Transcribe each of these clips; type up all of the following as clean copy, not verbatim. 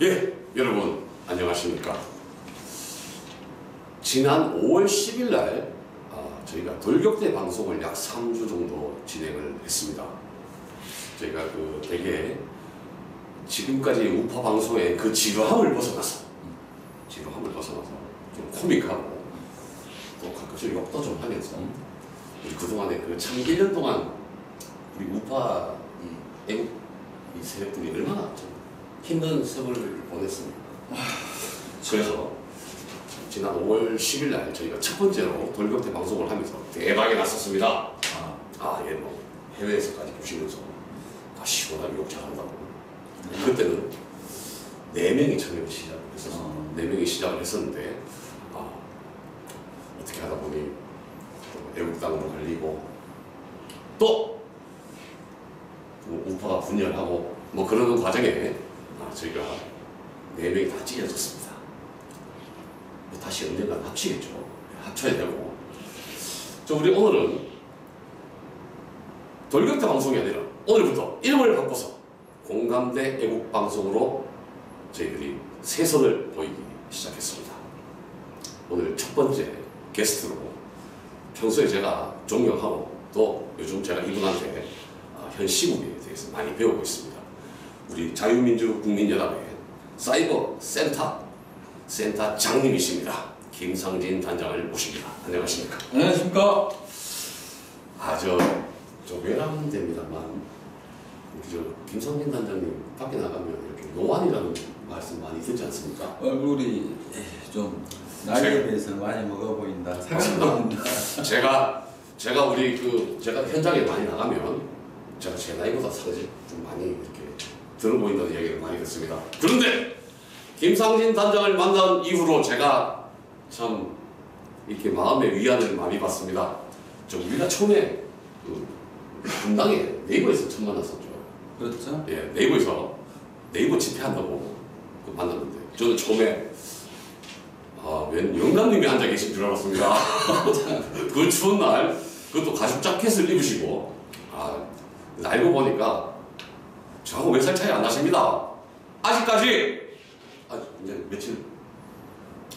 예, 여러분 안녕하십니까. 지난 5월 10일 날 저희가 돌격대 방송을 약 3주 정도 진행을 했습니다. 저희가 되게 지금까지 우파 방송의 그 지루함을 벗어나서 좀 코믹하고 또 가끔씩 욕도 좀 하면서 우리 그동안에 참 1년 동안 우리 우파 애국 세력들이 얼마나 좀 힘든 세월을 보냈습니다. 그래서 지난 5월 10일 날 저희가 첫 번째로 돌격대 방송을 하면서 대박이 났었습니다. 뭐 해외에서까지 보시면서 시원하게 욕 잘한다고. 그때는 4명이 처음에 시작을 했었어요. 4명이 시작을 했었는데 어떻게 하다 보니 또 애국당으로 갈리고 또 우파가 분열하고 뭐 그러는 과정에 저희가 4명이 다 찢어졌습니다. 다시 언젠가 합치겠죠. 합쳐야 되고. 우리 오늘은 돌격대 방송이 아니라 오늘부터 이름을 바꿔서 공감대 애국방송으로 저희들이 새선을 보이기 시작했습니다. 오늘 첫 번째 게스트로 평소에 제가 존경하고 또 요즘 제가 이분한테 현 시국에 대해서 많이 배우고 있습니다. 우리 자유민주국민연합의 사이버 센터장님이십니다. 김상진 단장을 모십니다. 안녕하십니까? 안녕하십니까? 저 외람됩니다만 김상진 단장님 밖에 나가면 이렇게 노안이라는 말씀 많이 듣지 않습니까? 얼굴이 좀 나이에 비해서 많이 먹어 보인다. 사각보인다. 제가 제가 현장에 많이 나가면 제가 제 나이보다 사실 좀 많이 이렇게 들어 보인다는 얘기를 많이 듣습니다. 그런데 김상진 단장을 만난 이후로 제가 참 이렇게 마음의 위안을 많이 받습니다. 우리가 처음에 분당에 네이버에서 처음 만났었죠. 그렇죠? 예, 네이버 집회한다고 만났는데 저는 처음에 웬 영감님이 앉아 계신 줄 알았습니다. 그 추운 날 그것도 가죽 자켓을 입으시고 알고 보니까 저하고 몇 살 차이 안 나십니다. 아직까지 이제 며칠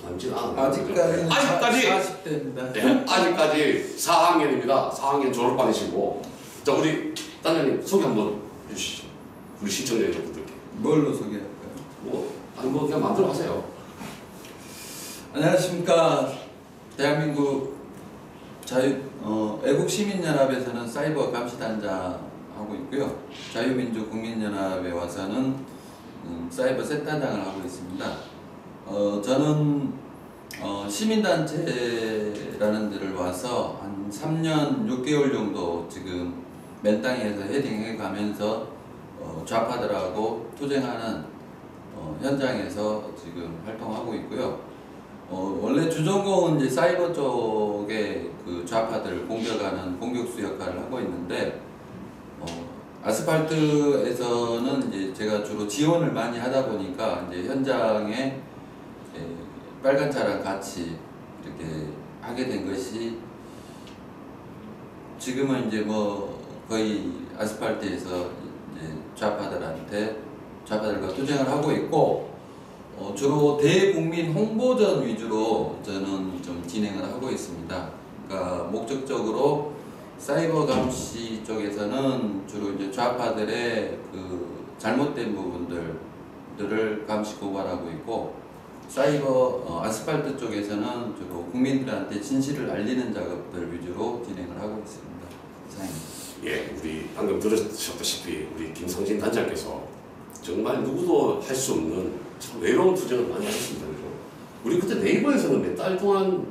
남진 않았는데 아직까지 40대입니다. 네, 아직까지 4학년입니다. 4학년 졸업반이시고. 자, 우리 단장님 소개 한번 해주시죠. 우리 시청자 여러분들께. 뭘로 소개할까요? 뭐 그냥 마음대로 하세요. 안녕하십니까. 대한민국 애국시민연합에서는 사이버 감시단장 하고 있고요. 자유민주국민연합에 와서는 사이버 센터장을 하고 있습니다. 저는 시민단체라는 데를 와서 한 3년 6개월 정도 지금 맨 땅에서 헤딩해 가면서 좌파들하고 투쟁하는 현장에서 지금 활동하고 있고요. 원래 주전공은 이제 사이버 쪽에 그 좌파들 공격하는 공격수 역할을 하고 있는데 아스팔트에서는 이제 제가 주로 지원을 많이 하다 보니까 이제 현장에 빨간 차랑 같이 이렇게 하게 된 것이 지금은 이제 뭐 거의 아스팔트에서 이제 좌파들과 투쟁을 하고 있고 주로 대국민 홍보전 위주로 저는 좀 진행을 하고 있습니다. 그러니까 목적적으로 사이버 감시 쪽에서는 주로 이제 좌파들의 그 잘못된 부분들을 감시 고발하고 있고 사이버 아스팔트 쪽에서는 주로 국민들한테 진실을 알리는 작업들 위주로 진행을 하고 있습니다. 이상입니다. 예, 우리 방금 들으셨다시피 우리 김상진 단장께서 정말 누구도 할 수 없는 참 외로운 투쟁을 많이 하셨습니다. 우리 그때 네이버에서는 몇 달 동안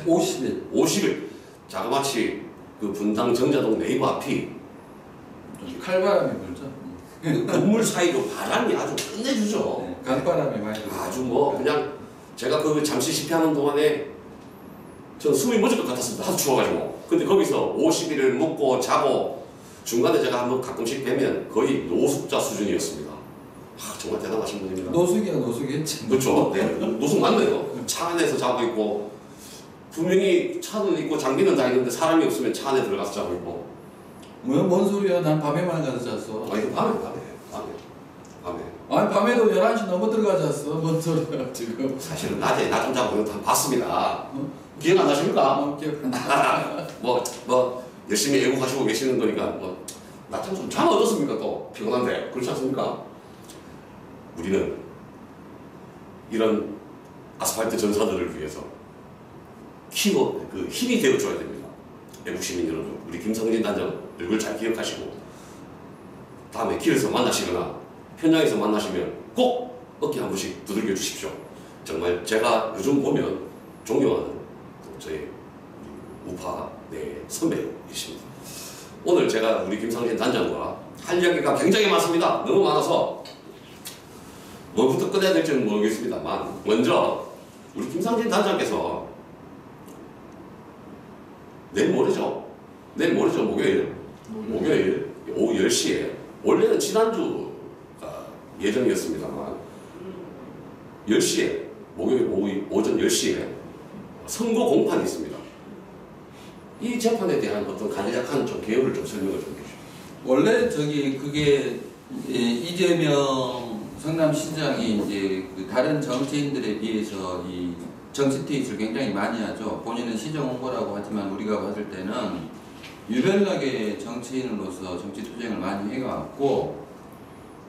50일 자그마치 그 분당 정자동 네이버 앞이 칼바람이 불죠. 그 건물 사이로 바람이 아주 끝내주죠. 네, 강바람이 많이 불죠. 아주 뭐 그냥 제가 그 잠시 집회하는 동안에 전 숨이 멎을 것 같았습니다. 하도 추워가지고. 근데 거기서 50일을 묵고 자고 중간에 제가 한번 가끔씩 뵈면 거의 노숙자 수준이었습니다. 정말 대단하신 분입니다. 노숙이었지. 그렇죠. 네, 노숙 맞네요. 차 안에서 자고 있고 분명히 차는 있고 장비는 다 있는데 사람이 없으면 차 안에 들어가서 자고 있고. 뭔 소리야? 난 밤에만 가서 잤어. 이거 밤에. 아 아니 밤에도 11시 넘어 들어가셨어. 뭔 소리야 지금. 사실은 낮에 낮잠 자고 다 봤습니다. 기억 안 나십니까? 기억 안 나. 뭐 열심히 애국하시고 계시는 거니까 뭐 낮잠 좀 잠 어떻습니까? 또 피곤한데 그렇지 않습니까? 우리는 이런 아스팔트 전사들을 위해서 힘이 되어줘야 됩니다. 애국 시민 여러분, 우리 김성진 단장 얼굴 잘 기억하시고 다음에 길에서 만나시거나 현장에서 만나시면 꼭 어깨 한 번씩 두들겨 주십시오. 정말 제가 요즘 보면 존경하는 저희 우파 선배이십니다. 오늘 제가 우리 김성진 단장과 할 이야기가 굉장히 많습니다. 너무 많아서 뭐부터 꺼내야 될지는 모르겠습니다만 먼저 우리 김성진 단장께서 내일 모레죠 목요일 오후 10시에 원래는 지난주가 예정이었습니다만 10시에 목요일 오전 10시에 선거 공판이 있습니다. 이 재판에 대한 어떤 간략한 좀 개요를 좀 설명을 좀 해주십시오. 원래 그게 이재명 성남시장이 이제 그 다른 정치인들에 비해서 이 정치 트윗을 굉장히 많이 하죠. 본인은 시정 홍보라고 하지만 우리가 봤을 때는 유별나게 정치인으로서 정치 투쟁을 많이 해왔고,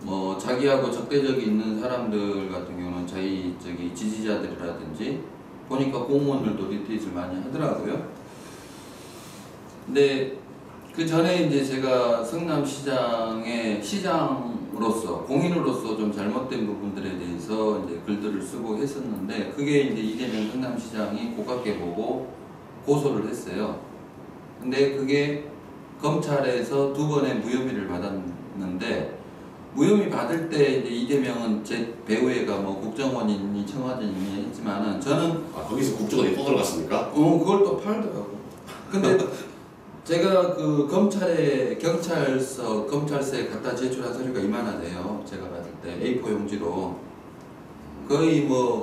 뭐 자기하고 적대적이 있는 사람들 같은 경우는 자기 지지자들이라든지 보니까 공무원들도 리트윗을 많이 하더라고요. 근데 그 전에 이제 제가 성남시장의 시장으로서 공인으로서 좀 잘못된 부분들에 대해서 이제 글들을 쓰고 했었는데, 그게 이제 이재명 성남시장이 고깝게 보고 고소를 했어요. 근데 그게 검찰에서 2번의 무혐의를 받았는데, 무혐의 받을 때 이제 이재명은 제 배우애가 뭐 국정원이니 청와대니 했지만은 저는 거기서 국정원이 또 들어갔습니까? 그걸 또 팔더라고. 근데 제가 그 검찰서에 갖다 제출한 서류가 이만하대요. 제가 받을 때 A4 용지로 거의 뭐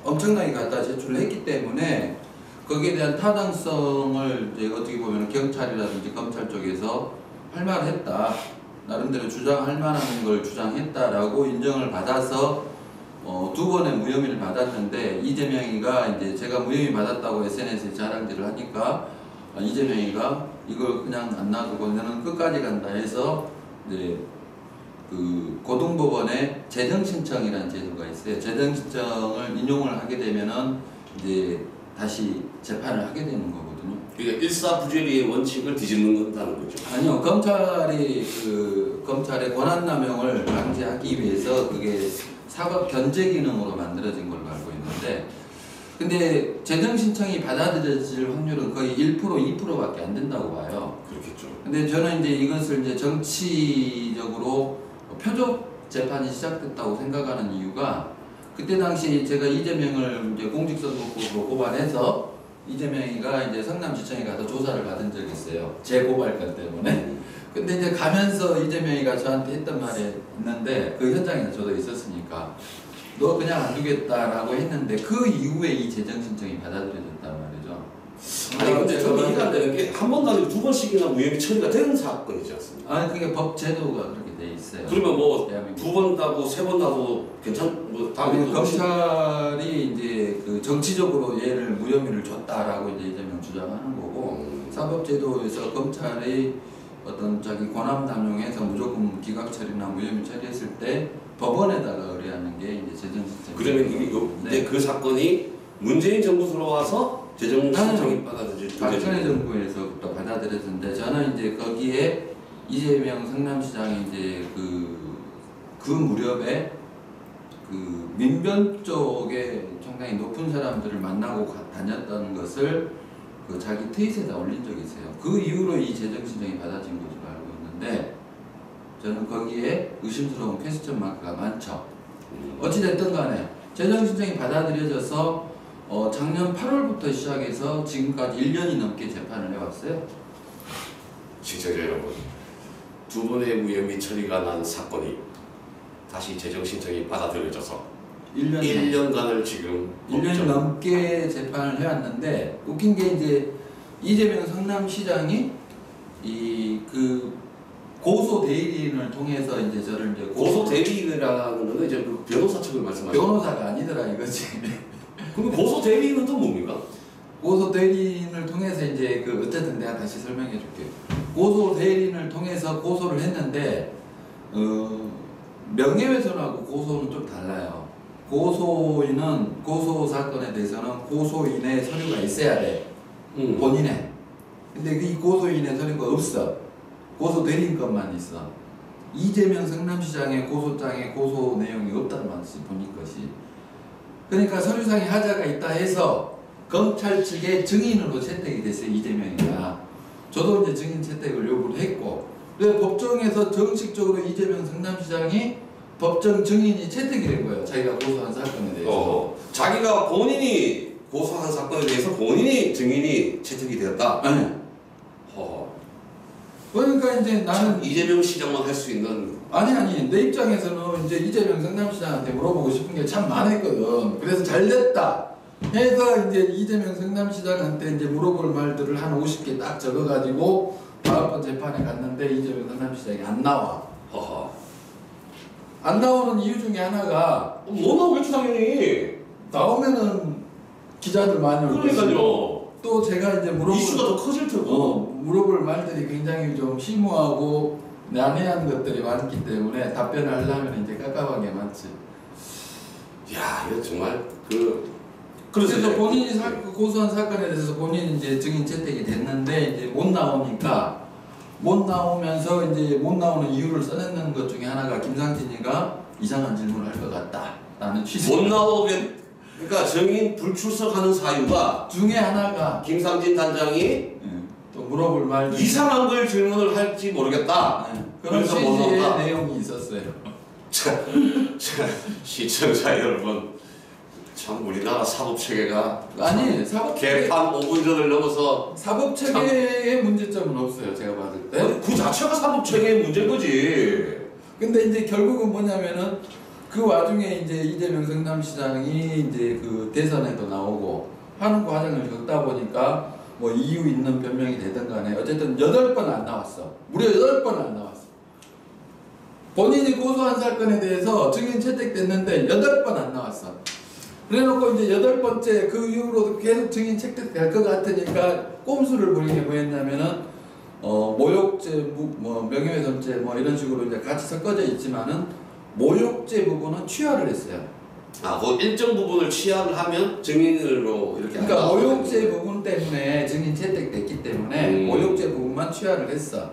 엄청나게 갖다 제출했기 때문에 거기에 대한 타당성을 이제 어떻게 보면 경찰이라든지 검찰 쪽에서 할 말을 했다, 나름대로 주장할 만한 걸 주장했다라고 인정을 받아서 2번의 무혐의를 받았는데, 이재명이가 이제 제가 무혐의 받았다고 SNS에 자랑질을 하니까 이재명이가 이걸 그냥 안 놔두고 너는 끝까지 간다 해서 이제 그 고등법원에 재정신청이라는 제도가 있어요. 재정신청을 인용을 하게 되면은 이제 다시 재판을 하게 되는 거거든요. 그러니까 일사부재리의 원칙을 뒤집는 건다는 거죠. 아니요, 검찰의 권한남용을 방지하기 위해서 그게 사법 견제 기능으로 만들어진 걸로 알고 있는데, 근데 재정신청이 받아들여질 확률은 거의 1%, 2%밖에 안 된다고 봐요. 그렇겠죠. 근데 저는 이제 이것을 이제 정치적으로 표적 재판이 시작됐다고 생각하는 이유가, 그때 당시 제가 이재명을 이제 공직선거법으로 고발해서 이재명이가 이제 성남시청에 가서 조사를 받은 적이 있어요. 제 고발건 때문에. 근데 이제 가면서 이재명이가 저한테 했던 말이 있는데, 그 현장에 저도 있었으니까 너 그냥 안 두겠다라고 했는데 그 이후에 이 재정신청이 받아들여졌단 말이죠. 아니 근데 저는 이해가 안 되는 게 한 번도 아니고 2번씩이나 무혐의 처리가 된 사건이지 않습니까? 아니 그게 법 제도가 그렇게 돼 있어요. 그러면 뭐 대한민국. 2번 나고 3번 나도 뭐 다음에 또 검찰이 이제 그 정치적으로 얘를 무혐의를 줬다라고 이제 이재명 주장하는 거고, 사법제도에서 검찰이 어떤 자기 권한 남용해서 무조건 기각 처리나 무혐의 처리했을 때 법원에다가 의뢰하는 게 이제 재정신청. 그러면 이게 그 사건이 문재인 정부 들어와서 재정신청이 받아들여질 박근혜 정부에서부터 받아들여졌는데, 저는 이제 거기에 이재명 성남시장이 이제 그 무렵에 그 민변 쪽에 상당히 높은 사람들을 만나고 다녔다는 것을 그 자기 트윗에다 올린 적이 있어요. 그 이후로 이 재정신청이 받아진 것으로 알고 있는데, 저는 거기에 의심스러운 퀘스천 마크가 많죠. 어찌됐든 간에 재정신청이 받아들여져서 작년 8월부터 시작해서 지금까지 1년이 넘게 재판을 해왔어요. 시청자 여러분, 2번의 무혐의 처리가 난 사건이 다시 재정신청이 받아들여져서 1년간을 지금 1년 넘게 재판을 해왔는데, 웃긴 게 이제 이재명 성남시장이 그 고소 대리인을 통해서 이제 저를 이제 고소 대리인이라는 거는 이제 그 변호사 측을 말씀하시는 거예요. 변호사가 아니더라 이거지. 그럼 고소 대리인은 또 뭡니까? 고소 대리인을 통해서 이제 그 어쨌든 내가 다시 설명해 줄게. 고소 대리인을 통해서 고소를 했는데 명예훼손하고 고소는 좀 달라요. 고소인은 고소 사건에 대해서는 고소인의 서류가 있어야 돼. 본인의. 근데 이 고소인의 서류가 없어. 고소 대리인 것만 있어. 이재명 성남시장의 고소장에 고소 내용이 없다는 말이지 본인 것이. 그러니까 서류상에 하자가 있다 해서 검찰 측의 증인으로 채택이 됐어요. 이재명이가. 저도 이제 증인 채택을 요구를 했고, 그래서 법정에서 정식적으로 이재명 성남시장이 법정 증인이 채택이 된 거예요. 자기가 고소한 사건에 대해서. 자기가 본인이 고소한 사건에 대해서 본인이 증인이 채택이 되었다. 네. 그러니까 이제 나는 이재명 시장만 할 수 있는. 아니 내 입장에서는 이제 이재명 성남시장한테 물어보고 싶은 게 참 많았거든. 그래서 잘 됐다 해서 이제 이재명 성남시장한테 이제 물어볼 말들을 한 50개 딱 적어가지고 다음번 재판에 갔는데 이재명 성남시장이 안 나와. 안 나오는 이유 중에 하나가 뭐 나오겠지 당연히. 나오면은 기자들 많이 올 것이고 그러니까요. 또 제가 이제 이슈가 더 커질 테고. 물어볼 말들이 굉장히 좀 심오하고 난해한 것들이 많기 때문에 답변을 하려면 이제 깝깝하게 많지. 야, 이거 정말 그래서 본인이 고소한 사건에 대해서 본인이 이제 증인 채택이 됐는데 이제 못 나오니까 못 나오면서 이제 못 나오는 이유를 써내는 것 중에 하나가 김상진이가 이상한 질문을 할 것 같다라는 취지. 못 나오게. 그러니까 증인 불출석하는 사유가 중에 하나가 김상진 단장이 또 물어볼 말 이상한 걸 질문을 할지 모르겠다. 그런 취지의 내용이 있었어요. 자, 시청자 여러분, 참 우리나라 사법 체계가 아니 사법 개판 5분 전을 넘어서 사법 체계의 문제점은 없어요. 제가 봤을 때. 그 자체가 사법 체계의 문제인 거지. 근데 이제 결국은 뭐냐면은 그 와중에 이제 이재명 성남시장이 이제 그 대선에도 나오고 하는 과정을 겪다 보니까 뭐 이유 있는 변명이 되든 간에 어쨌든 8번 안 나왔어. 무려 8번 안 나왔어. 본인이 고소한 사건에 대해서 증인 채택됐는데 8번 안 나왔어. 그래 놓고 이제 8번째 그 이후로도 계속 증인 채택될 것 같으니까 꼼수를 부린 게 뭐였냐면은 모욕죄, 뭐 명예훼손죄 뭐 이런 식으로 이제 같이 섞어져 있지만은 모욕죄 부분은 취하를 했어요. 그 일정 부분을 취하를 하면 증인으로 이렇게. 그러니까 모욕죄 부분 때문에 증인 채택됐기 때문에 모욕죄 부분만 취하를 했어.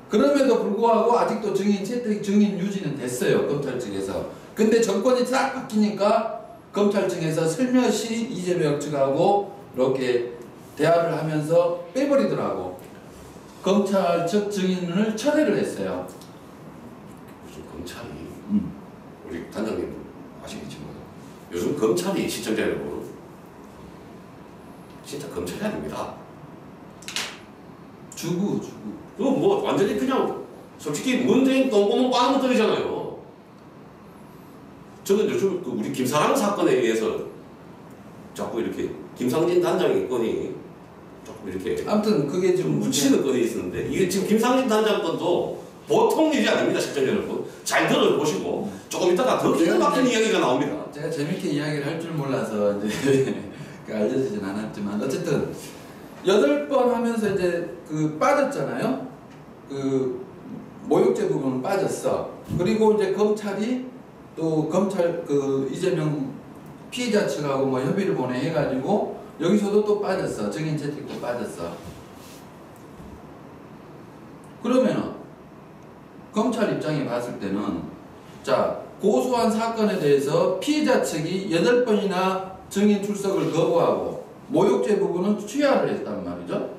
그럼에도 불구하고 아직도 증인 채택, 증인 유지는 됐어요. 검찰 측에서. 근데 정권이 싹 바뀌니까 검찰 측에서 슬며시 이재명 측하고 이렇게 대화를 하면서 빼버리더라고. 검찰 측 증인을 철회를 했어요. 요즘 검찰이 우리 단장님 아시겠지만 요즘 검찰이 시청자 여러분 진짜 검찰이 아닙니다. 주구. 그거 뭐 완전히 그냥 솔직히 문재인 똥구멍 빠는 것들이잖아요. 저는 요즘 우리 김사랑 사건에 의해서 자꾸 이렇게 김상진 단장의 건이 조금 이렇게 아무튼 그게 좀 묻히는 건이 있었는데 이게 지금 김상진 단장 건도 보통 일이 아닙니다. 시청자 여러분 잘 들어보시고 조금 이따가 더 기가 막힌 이야기가 나옵니다. 제가 재밌게 이야기를 할 줄 몰라서 이제 알려지진 않았지만 어쨌든 8번 하면서 이제 그 빠졌잖아요. 그 모욕죄 부분은 빠졌어. 그리고 이제 검찰이 또 검찰 그 이재명 피해자 측하고 뭐 협의를 보내 해가지고 여기서도 또 빠졌어. 증인 채택도 빠졌어. 그러면은 검찰 입장에 봤을 때는 자 고소한 사건에 대해서 피해자 측이 8번이나 증인 출석을 거부하고 모욕죄 부분은 취하를 했단 말이죠.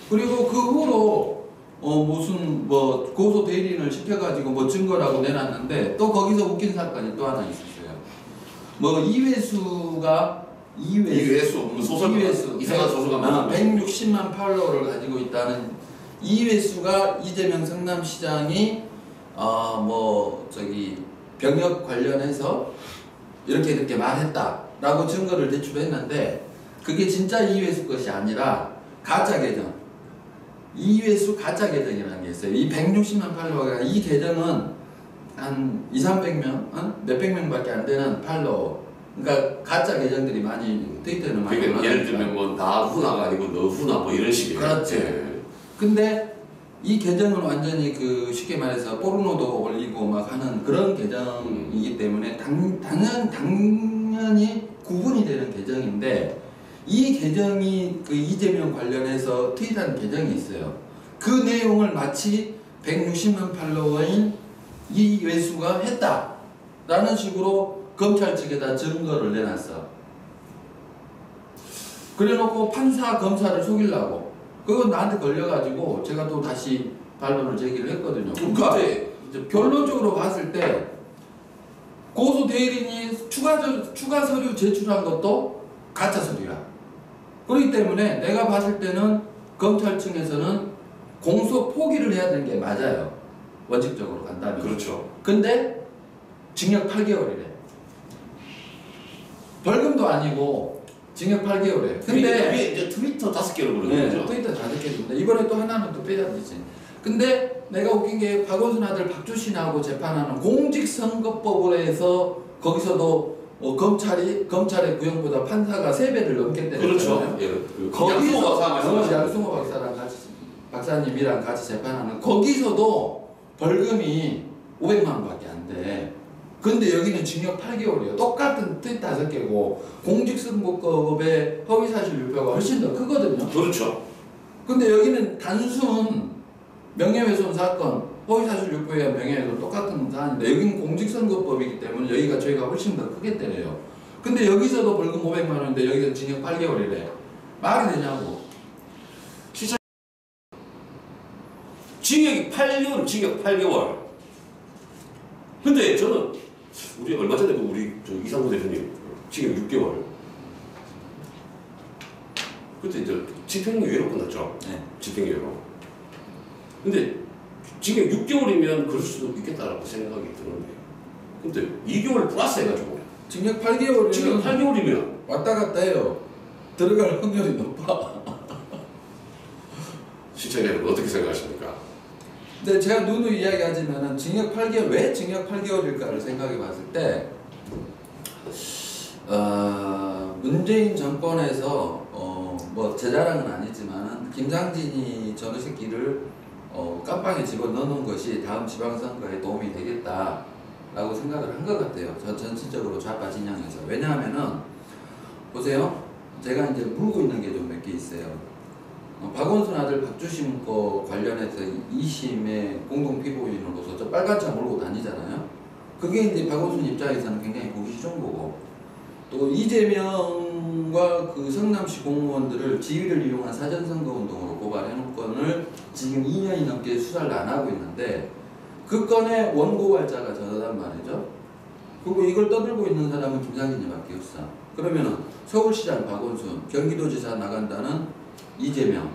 그리고 그 후로 무슨 뭐 고소 대리인을 시켜가지고 뭐 증거라고 내놨는데 또 거기서 웃긴 사건이 또 하나 있었어요. 뭐 이회수가 소설 이상한 소설가 160만 팔로워를 가지고 있다는 이회수가 이재명 성남시장이 뭐 저기 병역 관련해서 이렇게 말했다라고 증거를 제출했는데, 그게 진짜 이회수 것이 아니라 가짜 계정. 이회수 가짜 계정이라는 게 있어요. 이 160만 팔로워가 이 계정은 한 200~300명, 몇백 명밖에 안 되는 팔로워. 그러니까 가짜 계정들이 많이 트위터에는 많이 그러니까 예를 올라가니까. 들면 뭐 나 후나가 아니고 너 후나 뭐 이런 식이에요. 그렇지. 예. 근데 이 계정은 완전히 그 쉽게 말해서 포르노도 올리고 막 하는 그런 계정이기 때문에 당연히 구분이 되는 계정인데 이 계정이 그 이재명 관련해서 트윗한 계정이 있어요. 그 내용을 마치 160만 팔로워인 이회수가 했다라는 식으로 검찰 측에다 증거를 내놨어. 그래놓고 판사 검사를 속이려고 그건 나한테 걸려가지고 제가 또 다시 반론을 제기를 했거든요. 그러니까 이제 결론적으로 봤을 때 고소 대리인이 추가 서류 제출한 것도 가짜 서류야. 그렇기 때문에 내가 봤을 때는 검찰 측에서는 공소 포기를 해야 되는 게 맞아요. 원칙적으로 간다면. 그렇죠. 근데 징역 8개월이래. 벌금도 아니고 징역 8개월이에요. 근데 그게 이제 트위터 5개로 그러는 네, 거죠. 트위터 5개입니다. 이번에 또 하나는 또 빼야 되지. 근데 내가 웃긴 게 박원순 아들 박주신하고 재판하는 공직선거법에서 거기서도 검찰의 구형보다 판사가 3배를 넘게 때렸잖아요. 그렇죠. 예. 거기서 말씀하시죠. 양승호 박사님이랑 같이 재판하는 거기서도 벌금이 500만 원밖에 안 돼. 근데 여기는 징역 8개월이에요. 똑같은 트윗 5개고 공직선거법의 허위사실 유포가 훨씬 더 크거든요. 그렇죠. 근데 여기는 단순 명예훼손 사건, 허위사실 유포에 의한 명예훼손 똑같은 사안인데 여기는 공직선거법이기 때문에 여기가 저희가 훨씬 더 크게 때려요. 근데 여기서도 벌금 500만 원인데 여기서 징역 8개월이래. 말이 되냐고. 징역이 8개월, 징역 8개월. 근데 저는 우리 얼마 전에 우리 저 이상구 대표님 징역 6개월. 그때 이제 집행유예로 끝났죠. 네. 집행유예로. 근데 징역 6개월이면 그럴 수도 있겠다라고 생각이 드는데. 근데 2개월 플러스 해가지고. 징역 8개월이면 징역 8개월이면 왔다 갔다 해요. 들어갈 확률이 높아. 시청자 여러분 어떻게 생각하십니까? 근데 제가 누누이 이야기하지만은 징역 8개월, 왜 징역 8개월일까를 생각해 봤을 때, 문재인 정권에서, 뭐, 제 자랑은 아니지만은, 김상진이 저런 새끼를, 깜빵에 집어넣어 놓은 것이 다음 지방선거에 도움이 되겠다라고 생각을 한 것 같아요. 저 전체적으로 좌파 진영에서. 왜냐하면은, 보세요. 제가 이제 물고 있는 게 좀 몇 개 있어요. 박원순 아들 박주신 거 관련해서 2심의 공동 피고인으로서 저 빨간 차 몰고 다니잖아요. 그게 이제 박원순 입장에서는 굉장히 보기 좋은 거고, 또 이재명과 그 성남시 공무원들을 지위를 이용한 사전선거 운동으로 고발해놓은 건을 지금 2년이 넘게 수사를 안 하고 있는데 그 건의 원고발자가 저단 말이죠. 그리고 이걸 떠들고 있는 사람은 김상진이밖에 없어. 그러면은 서울시장 박원순, 경기도지사 나간다는 이재명의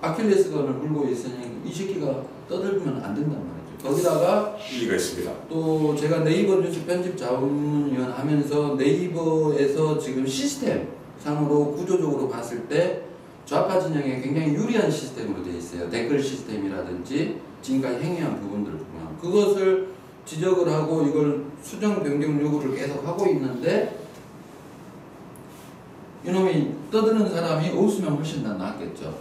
아킬레스건을 물고 있으니 이 새끼가 떠들면 안 된단 말이죠. 거기다가 일리가 있습니다. 또 제가 네이버 뉴스 편집 자문위원 하면서 네이버에서 지금 시스템 상으로 구조적으로 봤을 때 좌파 진영에 굉장히 유리한 시스템으로 되어 있어요. 댓글 시스템이라든지 지금까지 행위한 부분들을 보면 그것을 지적을 하고 이걸 수정 변경 요구를 계속 하고 있는데 이놈이 떠드는 사람이 없으면 훨씬 더 낫겠죠.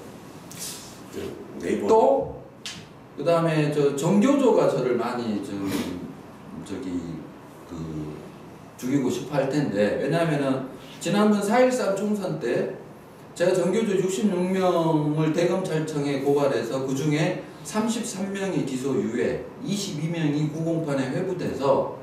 네이버. 또 그 다음에 저 정교조가 저를 많이 좀 저기 그 죽이고 싶어 할 텐데 왜냐하면은 지난번 4.13 총선 때 제가 정교조 66명을 대검찰청에 고발해서 그 중에 33명이 기소 유예, 22명이 구공판에 회부돼서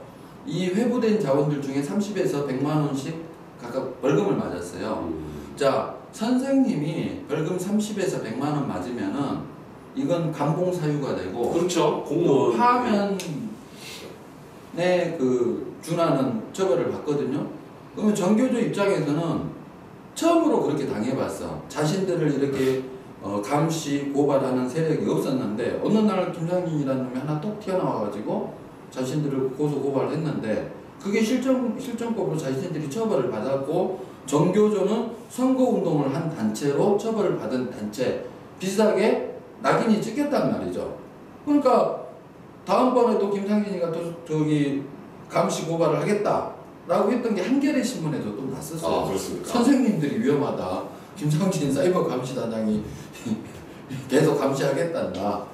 이 회부된 자원들 중에 30에서 100만 원씩 각각 벌금을 맞았어요. 자, 선생님이 벌금 30에서 100만 원 맞으면은 이건 감봉 사유가 되고 그렇죠. 공무원 파면에 그 준하는 처벌을 받거든요. 그러면 정교조 입장에서는 처음으로 그렇게 당해봤어. 자신들을 이렇게 감시 고발하는 세력이 없었는데 어느 날 김상진이라는 놈이 하나 톡 튀어나와가지고 자신들을 고소 고발을 했는데 그게 실정법으로 자신들이 처벌을 받았고 정교조는 선거운동을 한 단체로 처벌을 받은 단체 비슷하게 낙인이 찍혔단 말이죠. 그러니까 다음번에 또 김상진이가 또 저기 감시 고발을 하겠다라고 했던 게 한겨레 신문에도 또 났었어요. 아, 그렇습니까? 선생님들이 위험하다. 김상진 사이버 감시단장이 계속 감시하겠단다.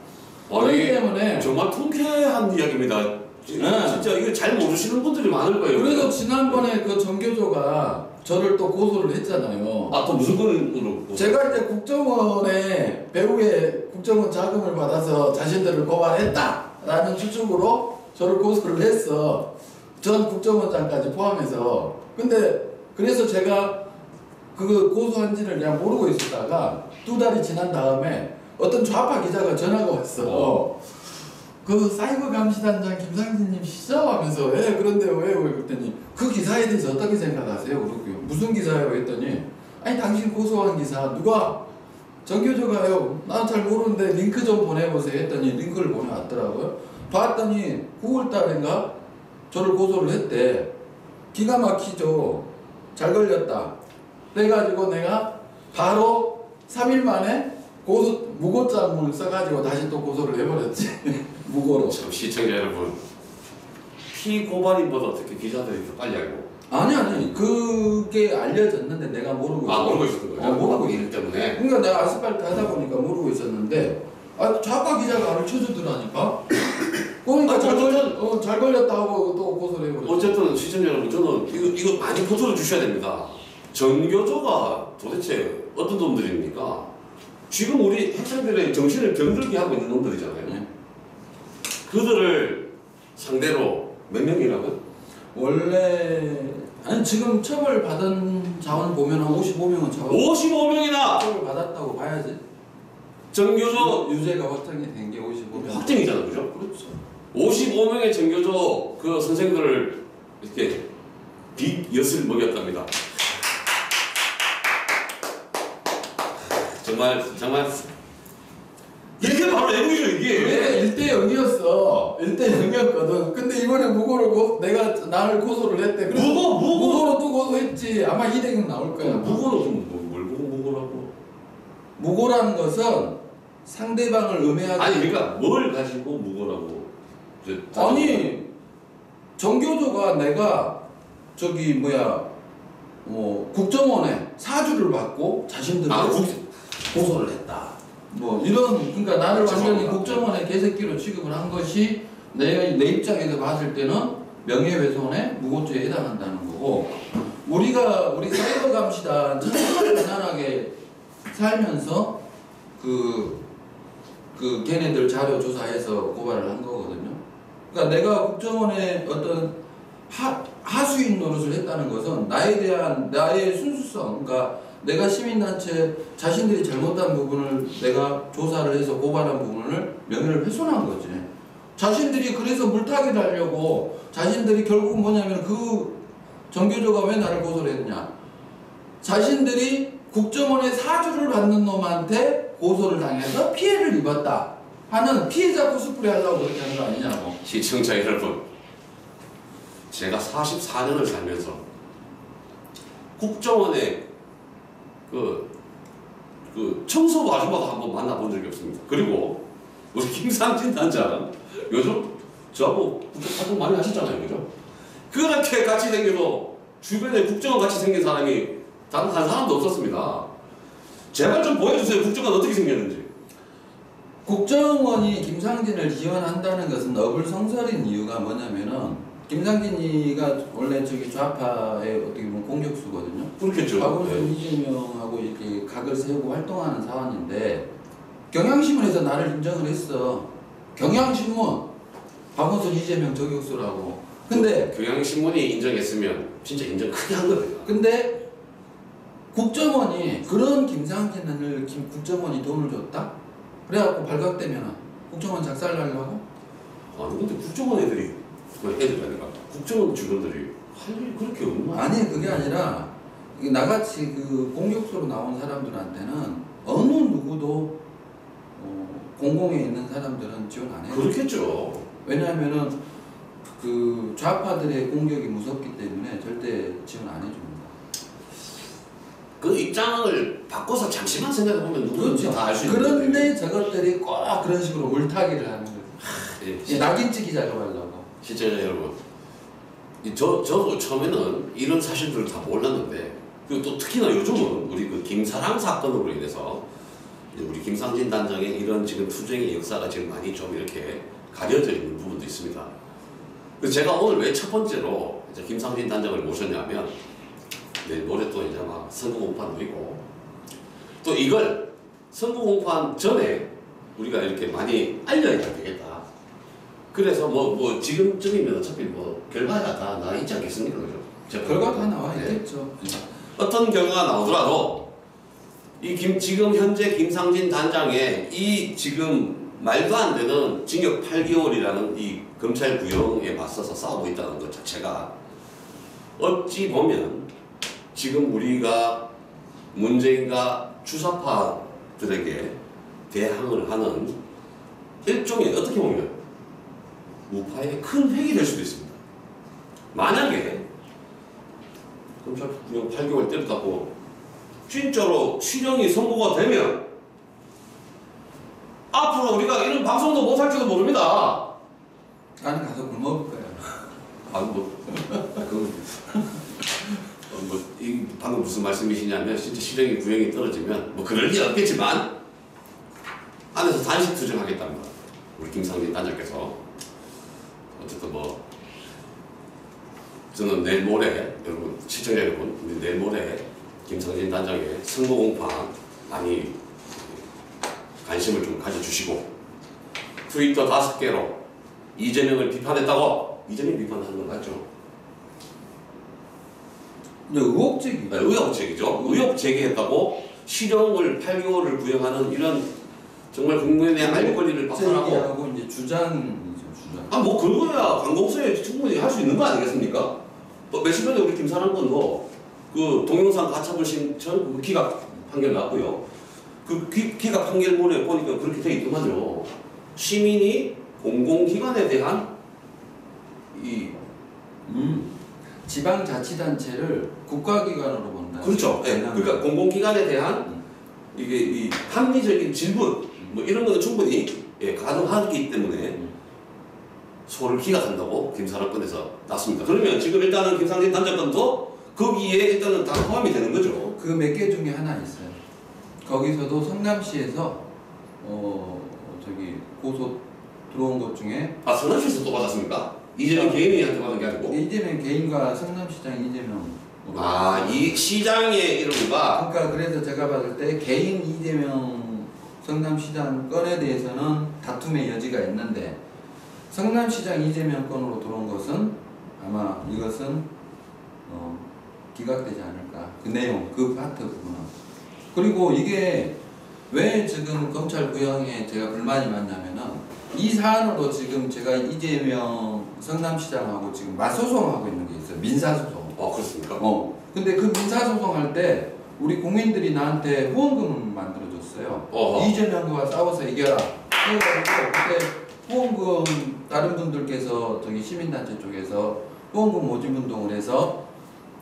그렇기 때문에 정말 통쾌한 이야기입니다. 네. 진짜 이거 잘 모르시는 분들이 많을 거예요. 그래서 지난번에 그 정교조가 저를 또 고소를 했잖아요. 아, 또 무슨 건으로? 제가 이제 국정원에 배우의 국정원 자금을 받아서 자신들을 고발했다라는 추측으로 저를 고소를 했어. 전 국정원장까지 포함해서. 근데 그래서 제가 그 고소한지를 그냥 모르고 있었다가 2달이 지난 다음에 어떤 좌파 기자가 전화가 왔어. 그 사이버 감시단장 김상진님시죠? 하면서 왜 그런데요 왜요? 그랬더니 그 기사에 대해서 어떻게 생각하세요? 그러고요. 무슨 기사예요? 했더니 아니 당신 고소한 기사 누가? 정교조가요. 난 잘 모르는데 링크 좀 보내보세요 했더니 링크를 보내왔더라고요. 봤더니 9월달인가 저를 고소를 했대. 기가 막히죠. 잘 걸렸다. 그래가지고 내가 바로 3일 만에 무고장을 써가지고 다시 또 고소를 해버렸지. 무고로. 참 시청자 여러분, 피고발인보다 어떻게 기자들이 더 빨리 알고? 아니 그게 알려졌는데 내가 모르고 모르고 있었던 거예요? 모르고 있기 때문에. 그러니까 내가 아스팔트 하다 보니까 모르고 있었는데 좌파 기자가 가르쳐주더라니까. 그러니까 잘 걸렸다 하고 또 고소를 해버렸어. 어쨌든 시청자 여러분, 저는 이거 많이 보조를 주셔야 됩니다. 정교조가 도대체 어떤 놈들입니까? 지금 우리 학생들의 정신을 병들게 하고 있는 놈들이잖아요. 네. 그들을 상대로 몇 명이라고요? 원래 아니 지금 처벌 받은 자원 보면 한 55명은 55명이나 처벌 받았다고 봐야지. 정교조 유죄가 확정이 된 게 55명. 확정이잖아, 그죠? 그렇죠. 55명의 정교조 그 선생들을 이렇게 빚엿을 먹였답니다. 정말 이게 바로 애국이죠, 이게. 그게 1대 0이었어. 1대 0이었거든. 근데 이번에 무고를 내가 나를 고소를 했대. 그래서 무고로 또 고소했지. 아마 2대 0 나올 거야. 무고는 좀 뭘 보고 무고라고? 무고라는 것은 상대방을 음해하지. 아니 그러니까 뭘 가지고 무고라고? 아니 정교조가 내가 저기 국정원에 사주를 받고 자신들을 고소를 했다. 뭐 이런 그러니까 나를 완전히 죄송합니다. 국정원의 개새끼로 취급을 한 것이 내 입장에서 봤을 때는 명예훼손의 무고죄에 해당한다는 거고 우리 사이버 감시단 정말 편안하게 살면서 그 걔네들 자료 조사해서 고발을 한 거거든요. 그러니까 내가 국정원의 어떤 하수인 노릇을 했다는 것은 나의 순수성, 그러니까 내가 시민단체 자신들이 잘못한 부분을 내가 조사를 해서 고발한 부분을 명예를 훼손한 거지. 자신들이 그래서 물타기를 하려고 자신들이 결국 뭐냐면 그 정교조가 왜 나를 고소를 했냐. 자신들이 국정원의 사주를 받는 놈한테 고소를 당해서 피해를 입었다 하는 피해자 코스프레 하려고 그렇게 하는 거 아니냐고. 시청자 여러분, 제가 44년을 살면서 국정원의 그 청소부 아줌마도 한번 만나본 적이 없습니다. 그리고 우리 김상진 단장 요즘 저하고 국정활동 많이 하셨잖아요, 그죠? 그렇게 같이 생겨도 주변에 국정원 같이 생긴 사람이 단 한 사람도 없었습니다. 제발 좀 보여주세요. 국정원 어떻게 생겼는지. 국정원이 김상진을 지원한다는 것은 어불성설인 이유가 뭐냐면은 김상진이가 원래 저기 좌파의 어떻게 보면 공격수거든요. 그렇겠죠. 박원순, 이재명하고 이렇게 각을 세우고 활동하는 사안인데 경향신문에서 나를 인정을 했어. 경향신문 박원순, 이재명 저격수라고. 근데 경향신문이 인정했으면 진짜 인정 크게 한 거예요. 근데 국정원이 그런 김상진을 국정원이 돈을 줬다? 그래갖고 발각되면 국정원 작살나려고? 아니 근데 국정원 애들이 아니라 국정원 직원들이 할 일이 그렇게 없나? 아니 그게 아니라 나같이 그 공격수로 나온 사람들한테는 어느 누구도 공공에 있는 사람들은 지원 안 해요. 그렇겠죠. 왜냐하면은 그 좌파들의 공격이 무섭기 때문에 절대 지원 안 해줍니다. 그 입장을 바꿔서 잠시만 생각해 보면 누구든지 그렇죠. 다 알 수 있는 그런데 저것들이 꼭 그런 식으로 물타기를 하는 거예요. 예, 낙인 찍기 작업하려고. 시청자 여러분, 저도 처음에는 이런 사실들을 다 몰랐는데, 그리고 또 특히나 요즘은 우리 그 김사랑 사건으로 인해서 이제 우리 김상진 단장의 이런 지금 투쟁의 역사가 지금 많이 좀 이렇게 가려져 있는 부분도 있습니다. 그래서 제가 오늘 왜 첫 번째로 이제 김상진 단장을 모셨냐면, 네, 노래 또 이제 막 선거 공판도 있고, 또 이걸 선거 공판 전에 우리가 이렇게 많이 알려야 되겠다. 그래서 뭐 지금쯤이면 어차피 뭐 결과가 다 나 있지 않겠습니까, 그죠? 결과가 다 나와 네. 있겠죠. 어떤 결과가 나오더라도 지금 현재 김상진 단장의 이 지금 말도 안 되는 징역 8개월이라는 이 검찰 구형에 맞서서 싸우고 있다는 것 자체가 어찌 보면 지금 우리가 문재인과 주사파들에게 대항을 하는 일종의 어떻게 보면 우파의 큰 획이 될 수도 있습니다. 만약에 검찰 구형 8개월 때렸다고 진짜로 실형이 선고가 되면 앞으로 우리가 이런 방송도 못 할지도 모릅니다. 나는 가서 굶어볼 거야. 방금 무슨 말씀이시냐면 진짜 실형이 구형이 떨어지면 뭐 그럴 일 없겠지만 안에서 단식 투쟁하겠답니다. 우리 김상진 단장께서 어쨌든 뭐 저는 내일 모레 여러분 시청자 여러분 우리 내일 모레 김상진 단장의 선거 공판 많이 관심을 좀 가져주시고 트위터 5개로 이재명을 비판했다고 이재명 비판하는 건 맞죠? 의혹적이. 네, 의혹제기죠. 의혹 제기했다고 실형을 8개월을 구형하는 이런 정말 국민의 알 권리를 박탈하고 하고 이제 주장이죠, 주장. 뭐 그거야 관공서에 충분히 할 수 있는 거 아니겠습니까? 또 며칠 전에 우리 김사랑 건도 그 동영상 가처분 신청 그 기각 판결 나왔고요. 그 기각 판결문에 보니까 그렇게 돼 있더만요. 시민이 공공기관에 대한 지방자치단체를 국가기관으로 본다. 그렇죠. 네. 그러니까 공공기관에 대한 이게 이 합리적인 질문 뭐 이런 거는 충분히 가능하기 때문에 소를 기각한다고 김사랑 건에서 났습니다. 그러면 지금 일단은 김상진 단장 건도 거기에 일단은 다 포함이 되는 거죠. 그 몇 개 중에 하나 있어요. 거기서도 성남시에서 저기 고소 들어온 것 중에 성남시에서 또 받았습니까? 이재명 개인한테 받은 게 아니고? 이재명 개인과 성남시장 이재명으로. 이 시장의 이름과 그러니까 그래서 제가 봤을 때 개인 이재명 성남시장 건에 대해서는 다툼의 여지가 있는데 성남시장 이재명 건으로 들어온 것은 아마 이것은 기각되지 않을까. 그 내용, 그 파트 부분은. 그리고 이게 왜 지금 검찰 구형에 제가 불만이 많냐면은 이 사안으로 지금 제가 이재명 성남시장하고 지금 맞소송하고 있는 게 있어요. 민사소송. 그렇습니까? 근데 그 민사소송할 때 우리 국민들이 나한테 후원금을 만들어줬어요. 이재명과 싸워서 이겨라. 그래가지고 그때 후원금 다른 분들께서 저기 시민단체 쪽에서 후원금 모집 운동을 해서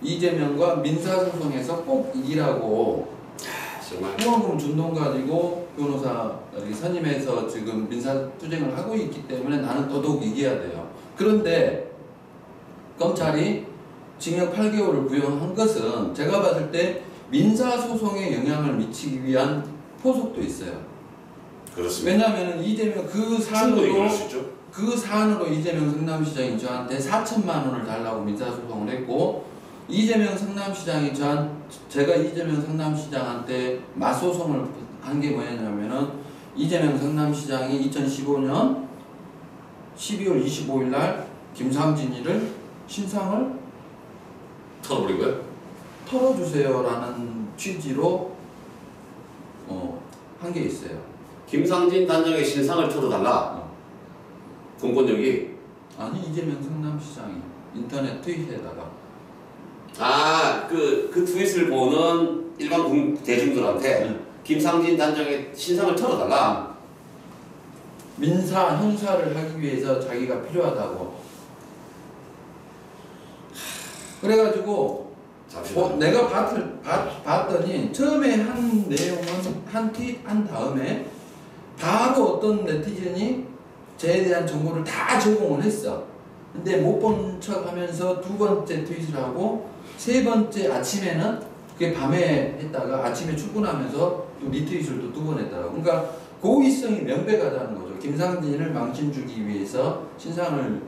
이재명과 민사소송에서 꼭 이기라고 정말 후원금 준 돈 가지고 변호사 선임해서 지금 민사투쟁을 하고 있기 때문에 나는 더더욱 이겨야 돼요. 그런데 검찰이 징역 8개월을 구형한 것은 제가 봤을 때 민사소송에 영향을 미치기 위한 포석도 있어요. 그렇습니다. 왜냐하면 이재명 그 사안으로 이재명 성남시장이 저한테 4천만 원을 달라고 민사소송을 했고 이재명 성남시장이 제가 이재명 성남시장한테 맞소송을 한 게 뭐냐면은 이재명 성남시장이 2015년 12월 25일 날 김상진이를 신상을 털어버린 거예요? 털어주세요라는 취지로 한 게 있어요. 김상진 단장의 신상을 털어달라. 공권력이 아니 이재명 성남시장이 인터넷 트윗에다가 그 트윗을 보는 일반 대중들한테 김상진 단장의 신상을 털어달라. 민사 형사를 하기 위해서 자기가 필요하다고. 그래가지고 잠시만요. 내가 봤더니 처음에 한 내용은 한 트윗 한 다음에 바로 어떤 네티즌이 저에 대한 정보를 다 제공을 했어. 근데 못 본 척 하면서 두 번째 트윗을 하고 세 번째 아침에는 그게 밤에 했다가 아침에 출근하면서 또 리트윗을 또 두 번 했더라고. 그러니까 고의성이 명백하다는 거죠. 김상진을 망신 주기 위해서 신상을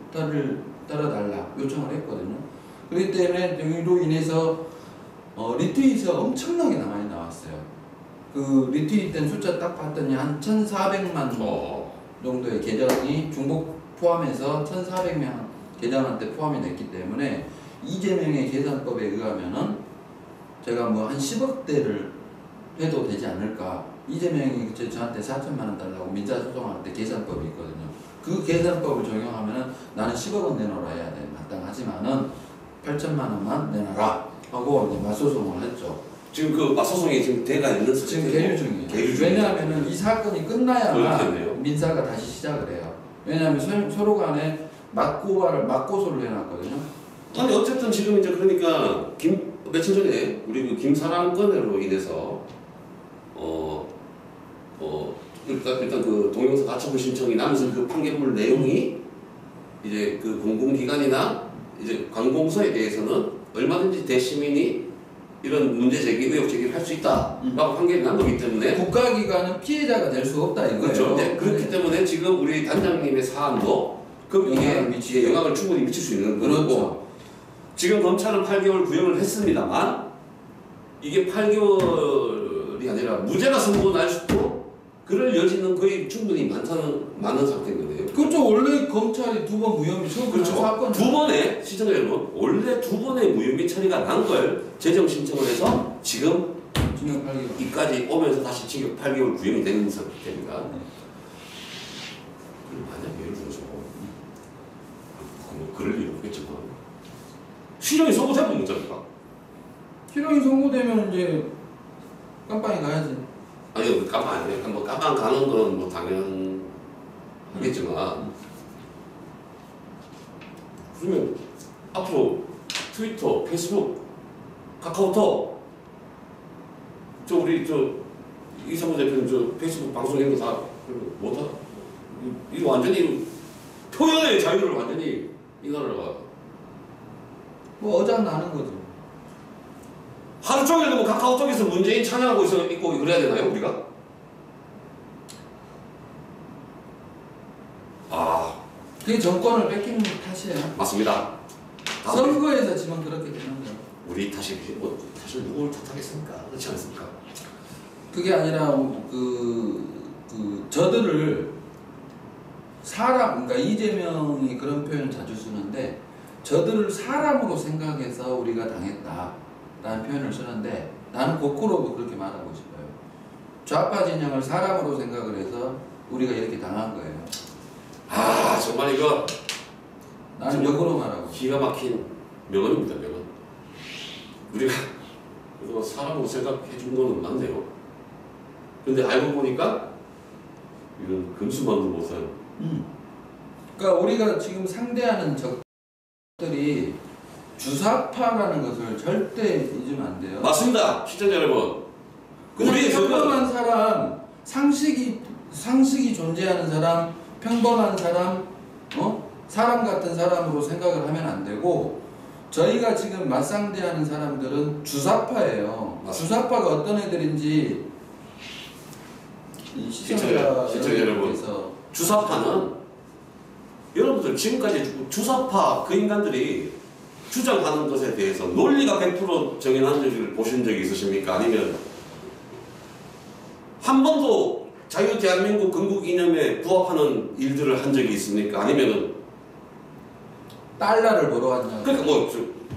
떨어달라 요청을 했거든요. 그렇기 때문에 이로 인해서 리트윗이 엄청나게 많이 나왔어요. 그 리트윗된 숫자 딱 봤더니 한 1,400만 정도의 계정이 중복 포함해서 1,400명 계정한테 포함이 됐기 때문에 이재명의 계산법에 의하면은 제가 뭐 한 10억대를 해도 되지 않을까. 이재명이 저한테 4천만 원 달라고 민사소송할 때 계산법이 있거든요. 그 계산법을 적용하면은 나는 10억 원 내놓으라 해야 돼. 마땅하지만은 8천만 원만 내놔라 하고 이제 맞소송을 했죠. 지금 그 맞소송이 지금 대가 있는 지금 계류 중이에요. 왜냐하면은 이 사건이 끝나야만 민사가 다시 시작을 해요. 왜냐하면 서로 간에 맞고소를 해놨거든요. 아니 어쨌든 지금 이제 그러니까 며칠 전에 우리 그 김사랑 건으로 인해서 일단 그 동영상 가처분 신청이 나면서 그 판결문 내용이 이제 그 공공기관이나 이제 관공서에 대해서는 얼마든지 대시민이 이런 문제 제기, 의혹 제기를 할 수 있다라고 판결이 난 거기 때문에 국가기관은 피해자가 될 수 없다 이거예요. 그렇죠. 네. 그렇기 때문에 지금 우리 단장님의 사안도 이게 영향을 충분히 미칠 수 있는 거고 그렇죠. 지금 검찰은 8개월 구형을 했습니다만 이게 8개월이 아니라 무죄가 선고날 수도 그럴 여지는 거의 충분히 많은 상태인 거네요. 그렇죠. 원래 검찰이 두 번 무혐의 처분 그렇죠. 사건 두 번의 시청자 여러분 원래 두 번의 무혐의 처리가 난 걸 재정 신청을 해서 지금 징역 8개월 이까지 오면서 다시 징역 8개월 구형이 되는 상태입니다. 만약 예를 들어서 뭐 그럴 일 없겠지만 실형이 선고되면 문제입니까? 실형이 선고되면 이제 깜빵에 가야지. 아니요, 깜빵 아니에요. 뭐 깜빵 가는 건 뭐 당연하겠지만 그러면 앞으로 트위터, 페이스북, 카카오톡 우리 이상무 대표님 페이스북 방송 이런 거 다 못하? 이거 완전히 표현의 자유를 완전히 이 나라가 뭐 어장 나는 거죠. 하루 종일도 뭐 카카오톡에서 문재인 찬양하고 있고 그래야 되나요 우리가? 그게 정권을 뺏기는 탓이에요. 맞습니다. 선거에서 지금 그렇게 되는 거예요. 우리 탓이 뭐 사실 누굴 탓하겠습니까? 그렇지 않습니까? 그게 아니라 저들을 그러니까 이재명이 그런 표현을 자주 쓰는데 저들을 사람으로 생각해서 우리가 당했다라는 표현을 쓰는데 나는 거꾸로 그렇게 말하고 싶어요. 좌파 진영을 사람으로 생각을 해서 우리가 이렇게 당한 거예요. 정말 이거 나는 역으로 말하고 기가 막힌 명언입니다. 명언. 우리가 사람으로 생각해 준 거는 맞네요. 근데 알고 보니까 이런 금수만도 못해요. 그러니까 우리가 지금 상대하는 적들이 주사파라는 것을 절대 잊으면 안 돼요. 맞습니다. 시청자 여러분. 그냥 평범한 사람, 상식이 존재하는 사람, 평범한 사람, 사람 같은 사람으로 생각을 하면 안 되고 저희가 지금 맞상대하는 사람들은 주사파예요. 맞습니다. 주사파가 어떤 애들인지 시청자 여러분, 주사파는 여러분들 지금까지 주사파 그 인간들이 주장하는 것에 대해서 논리가 100% 정연한 적을 보신 적이 있으십니까? 아니면 한 번도 자유 대한민국 건국 이념에 부합하는 일들을 한 적이 있습니까? 아니면은 달러를 벌어 왔냐? 그러니까 뭐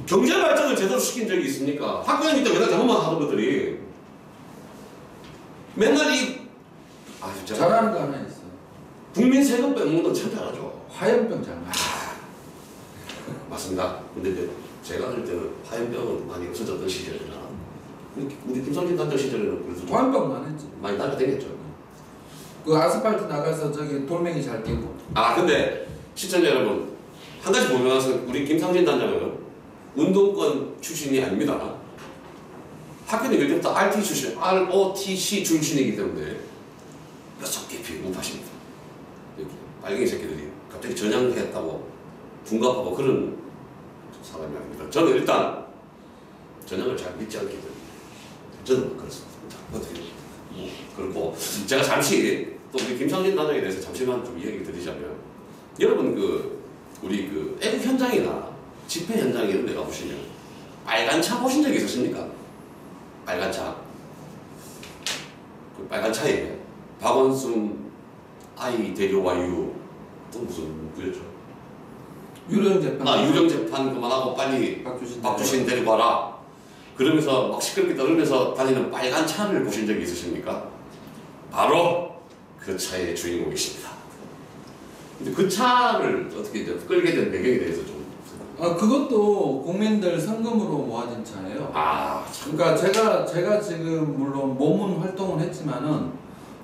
경제 발전을 제대로 시킨 적이 있습니까? 학교다닐 때 맨날 잘못만 하던 것들이 맨날 진짜 잘하는 거 하나 있어. 국민 세금 뺏는 건 참 잘하죠. 화염병 잘 맞아. 맞습니다. 근데 이제 제가 할 때는 화염병은 많이 없어졌던 시절이라 우리 김성진 단장 시절에는 그래도 화염병만 했지. 많이 날아다녔죠. 그 아스팔트 나가서 저기 돌멩이 잘 끼고. 근데 시청자 여러분 한 가지 보면서 우리 김상진 단장은 운동권 출신이 아닙니다. 학교는 예전부터 ROTC 출신이기 때문에 6개 피 우파십니다. 이렇게 빨갱이 새끼들이 갑자기 전향했다고 둔갑하고 그런 사람이 아닙니다. 저는 일단 전향을 잘 믿지 않기 때문에 저는 그렇습니다. 어떻게 그리고 제가 잠시 또 우리 김상진 단장에 대해서 잠시만 좀 이야기 드리자면, 여러분 우리 애국 현장이나 집회 현장에 이런 데 가보시면 빨간 차 보신 적 있으십니까? 빨간 차. 그 빨간 차에 박원순 아이 데려와유 또 무슨 누구였죠? 유령 재판. 유령 재판 그만하고 빨리 박주신 데리고 와라. 그러면서 막 시끄럽게 떨면서 다니는 빨간 차를 보신 적이 있으십니까? 바로 그 차의 주인공이십니다. 근데 그 차를 어떻게 끌게 된 배경에 대해서 좀. 그것도 국민들 성금으로 모아진 차예요. 참. 그러니까 제가 지금 물론 몸은 활동을 했지만은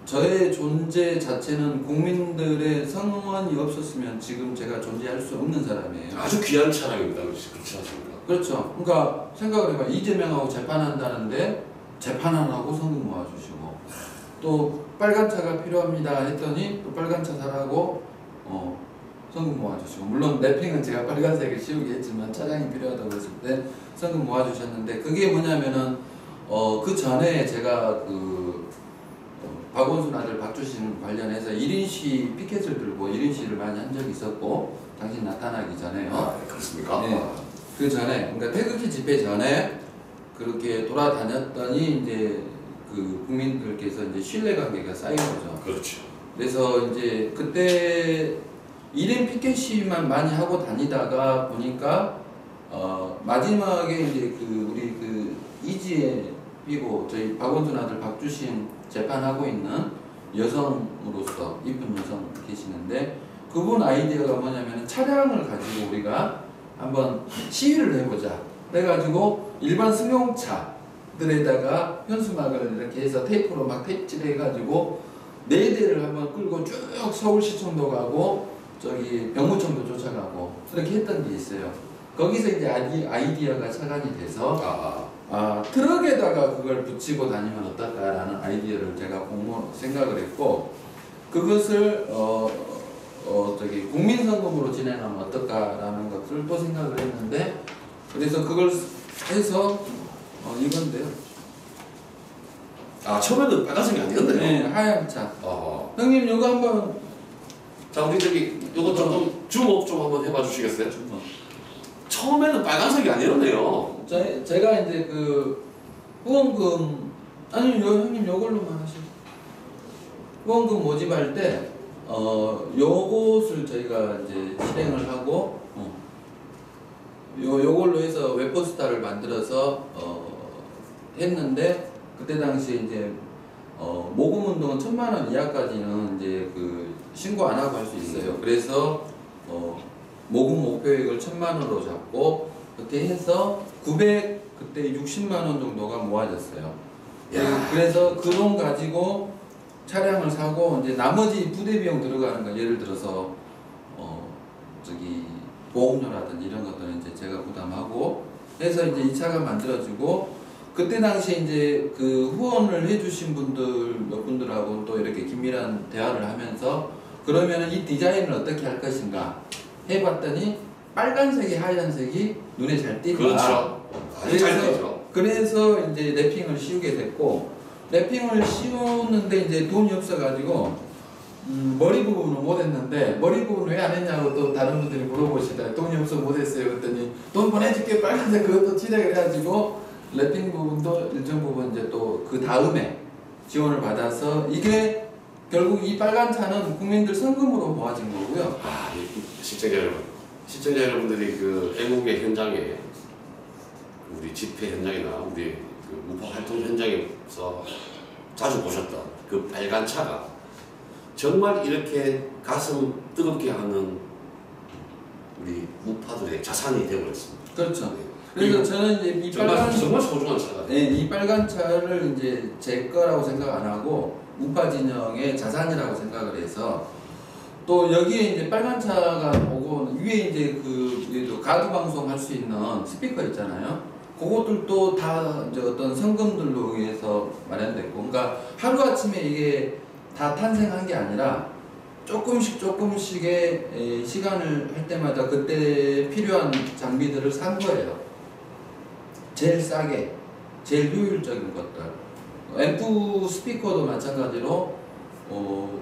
저의 존재 자체는 국민들의 성원이 없었으면 지금 제가 존재할 수 없는 사람이에요. 아주 귀한 차량입니다. 그렇지 않습니까? 그렇죠. 그러니까 생각을 해봐. 이재명하고 재판한다는데 재판하라고 성금 모아주시고, 또 빨간 차가 필요합니다 했더니 또 빨간 차 사라고 성금 모아주시고, 물론 랩핑은 제가 빨간색을 씌우게 했지만 차량이 필요하다고 했을 때 성금 모아주셨는데, 그게 뭐냐면은 그 전에 제가 박원순 아들 박주신 관련해서 1인 시 피켓을 들고 1인 시를 많이 한 적이 있었고, 당신 나타나기 전에요. 그렇습니까? 네. 그 전에, 그러니까 태극기 집회 전에 그렇게 돌아다녔더니 이제 그 국민들께서 이제 신뢰 관계가 쌓인 거죠. 그렇죠. 그래서 이제 그때 1인 피켓시만 많이 하고 다니다가 보니까 마지막에 이제 우리 이지혜 피고 저희 박원순 아들 박주신 재판하고 있는 여성으로서 이쁜 여성 계시는데, 그분 아이디어가 뭐냐면 차량을 가지고 우리가 한번 시위를 해보자. 그래가지고 일반 승용차들에다가 현수막을 이렇게 해서 테이프로 막 테이프질 해가지고 4대를 한번 끌고 쭉 서울시청도 가고 저기 병무청도 쫓아가고 그렇게 했던 게 있어요. 거기서 이제 아이디어가 착안이 돼서 트럭에다가 그걸 붙이고 다니면 어떨까라는 아이디어를 제가 생각을 했고, 그것을 저기 국민성금으로 진행하면 어떨까라는 것을 또 생각을 했는데, 그래서 그걸 해서 이건데요. 처음에는 빨간색이 아니었네요. 네, 하얀 차. 형님 요거 한번. 자, 우리 요거 조금 주목 좀 한번 해봐 주시겠어요? 주목. 처음에는 빨간색이 아니었네요. 제가 이제 후원금, 형님 요걸로만 하시죠. 후원금 모집할 때 요것을 저희가 이제 실행을 하고 요걸로 해서 웹포스터를 만들어서 했는데, 그때 당시에 이제 모금 운동은 1,000만 원 이하까지는 이제 신고 안 하고 할 수 있어요. 그래서 모금 목표액을 1,000만 원으로 잡고 그렇게 해서 그때 60만 원 정도가 모아졌어요. 그래서 그 돈 가지고 차량을 사고, 이제 나머지 부대 비용 들어가는 거, 예를 들어서 보험료라든지 이런 것들은 이제 제가 부담하고 해서 이제 이 차가 만들어지고, 그때 당시에 이제 후원을 해주신 분들 몇 분들하고 또 이렇게 긴밀한 대화를 하면서, 그러면은 이 디자인을 어떻게 할 것인가 해봤더니 빨간색이 하얀색이 눈에 잘 띄다. 그렇죠. 아주 잘 띄죠. 그래서 이제 랩핑을 씌우게 됐고, 랩핑을 씌우는데 이제 돈이 없어가지고 머리 부분은 못했는데, 머리 부분 왜 안 했냐고 또 다른 분들이 물어보시다. 돈이 없어 못했어요. 그랬더니 돈 보내줄게 빨간색 그것도 칠해 해가지고 랩핑 부분도 일정 부분 이제 또 그 다음에 지원을 받아서, 이게 결국 이 빨간 차는 국민들 성금으로 모아진 거고요. 시청자 여러분들이 애국의 현장에, 우리 집회 현장이나 우리 우파 활동 현장에서 자주 보셨던 그 빨간 차가 정말 이렇게 가슴 뜨겁게 하는 우리 우파들의 자산이 되어버렸습니다. 그렇죠. 그래서 저는 이제 이 정말 소중한 차가. 네, 이 빨간 차를 이제 제 거라고 생각 안 하고 우파 진영의 자산이라고 생각을 해서, 또 여기에 이제 빨간 차가 오고 위에 이제 가두 방송 할 수 있는 스피커 있잖아요. 그것들도 다 이제 어떤 성금들로 의해서 마련됐고, 그러니까 하루아침에 이게 다 탄생한 게 아니라 조금씩의 시간을 할 때마다 그때 필요한 장비들을 산 거예요. 제일 싸게, 제일 효율적인 것들. 앰프 스피커도 마찬가지로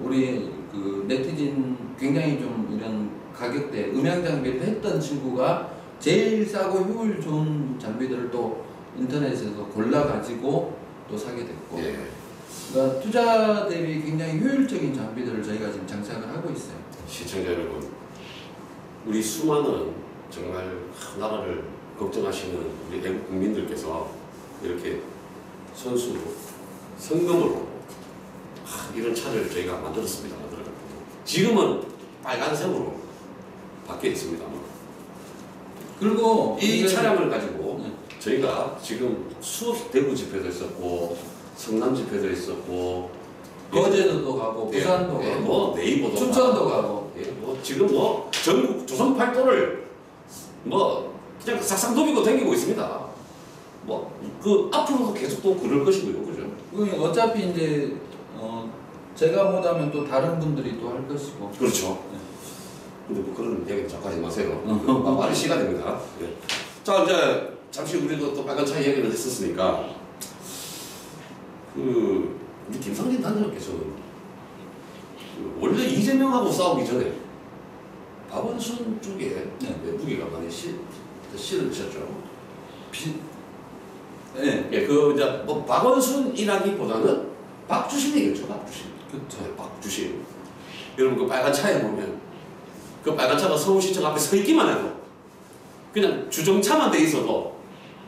우리 그 네티즌 굉장히 좀 이런 가격대 음향 장비를 했던 친구가 제일 싸고 효율 좋은 장비들을 또 인터넷에서 골라가지고 또 사게 됐고, 예. 그러니까 투자 대비 굉장히 효율적인 장비들을 저희가 지금 장착을 하고 있어요. 시청자 여러분, 우리 수많은 정말 나라를 걱정하시는 우리 애국 국민들께서 이렇게 선수로 성금으로 이런 차를 저희가 만들었습니다. 지금은 빨간색으로 바뀌어 있습니다. 그리고 이 차량을 가지고 네. 저희가 지금 수업 대구 집회도 있었고 성남 집회도 있었고 거제도도 가고 부산도 예, 가고 뭐 네이버도 춘천도 가고 예, 뭐 지금 뭐 전국 조선 팔도를 뭐 그냥 싹싹 도비고 다니고 있습니다. 뭐 그 앞으로도 계속 또 그럴 것이고요, 그죠? 어차피 이제 제가 못하면 또 다른 분들이 또 할 것이고. 그렇죠. 네. 근데 뭐 그런 얘기 자꾸 하지 마세요. 말이 씨가 됩니다. 예. 자, 이제 잠시 우리도 또 빨간 차 이야기를 했었으니까 그 우리 김상진 단장께서는 원래 이재명하고 싸우기 전에 박원순 쪽에 네. 무게가 많이 실을 드셨죠. 네. 예, 그 이제 뭐 박원순이라기보다는 박주신이겠죠, 박주신. 그렇죠. 네, 박주신. 여러분 그 빨간 차에 보면 그 빨간 차가 서울시청 앞에 서 있기만 해도 그냥 주정차만 돼 있어도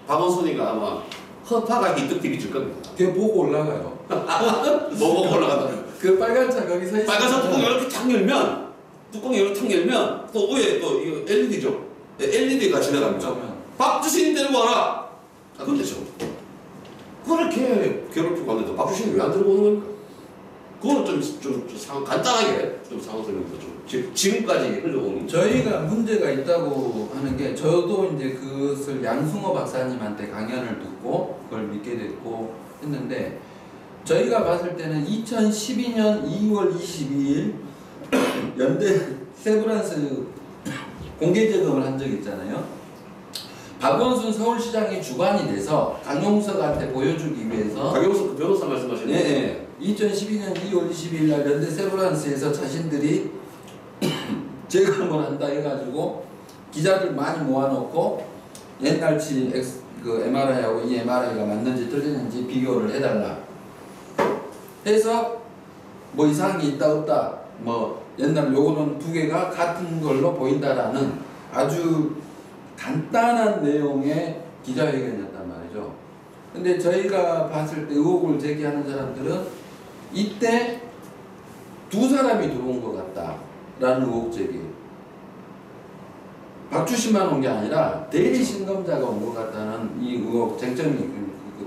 박원순이가 아마 허파가 기득집이 줄 겁니다. 그게 보고 올라가요. 뭐 먹고 올라간다. 그 빨간 차 거기 서 있어요. 빨간 차 뚜껑 이렇게 탁 열면 뚜껑 이렇게 탁 열면 또 위에 또 이거 LED죠. LED가 지나갑니다. 박주신 데리고 와라. 아 근데 저 그렇게 괴롭히고 왔는데 박주신이 왜 안 들고 오는 겁니까? 그거는 좀 간단하게 좀 상황 설명도 좀 지금까지 흘러오는. 저희가 문제가 있다고 하는 게 저도 이제 그것을 양승호 박사님한테 강연을 듣고 그걸 믿게 됐고 했는데 저희가 봤을 때는 2012년 2월 22일 연대 세브란스 공개 제공을 한 적이 있잖아요. 박원순 서울시장이 주관이 돼서 강용석한테 보여주기 위해서 강용석 그 변호사 말씀하시는 네, 네. 2012년 2월 22일 날 연대 세브란스에서 자신들이 재검을 한다 해가지고 기자들 많이 모아놓고 옛날치 그 MRI하고 이 MRI가 맞는지 틀리는지 비교를 해달라 해서 뭐 이상한 게 있다 없다 뭐 옛날 요거는 두 개가 같은 걸로 보인다라는 아주 간단한 내용의 기자회견이었단 말이죠. 근데 저희가 봤을 때 의혹을 제기하는 사람들은 이때 두 사람이 들어온 것 같다라는 의혹 제기. 박주신만 온 게 아니라 대리 신검자가 온 것 같다는 이 의혹 쟁점이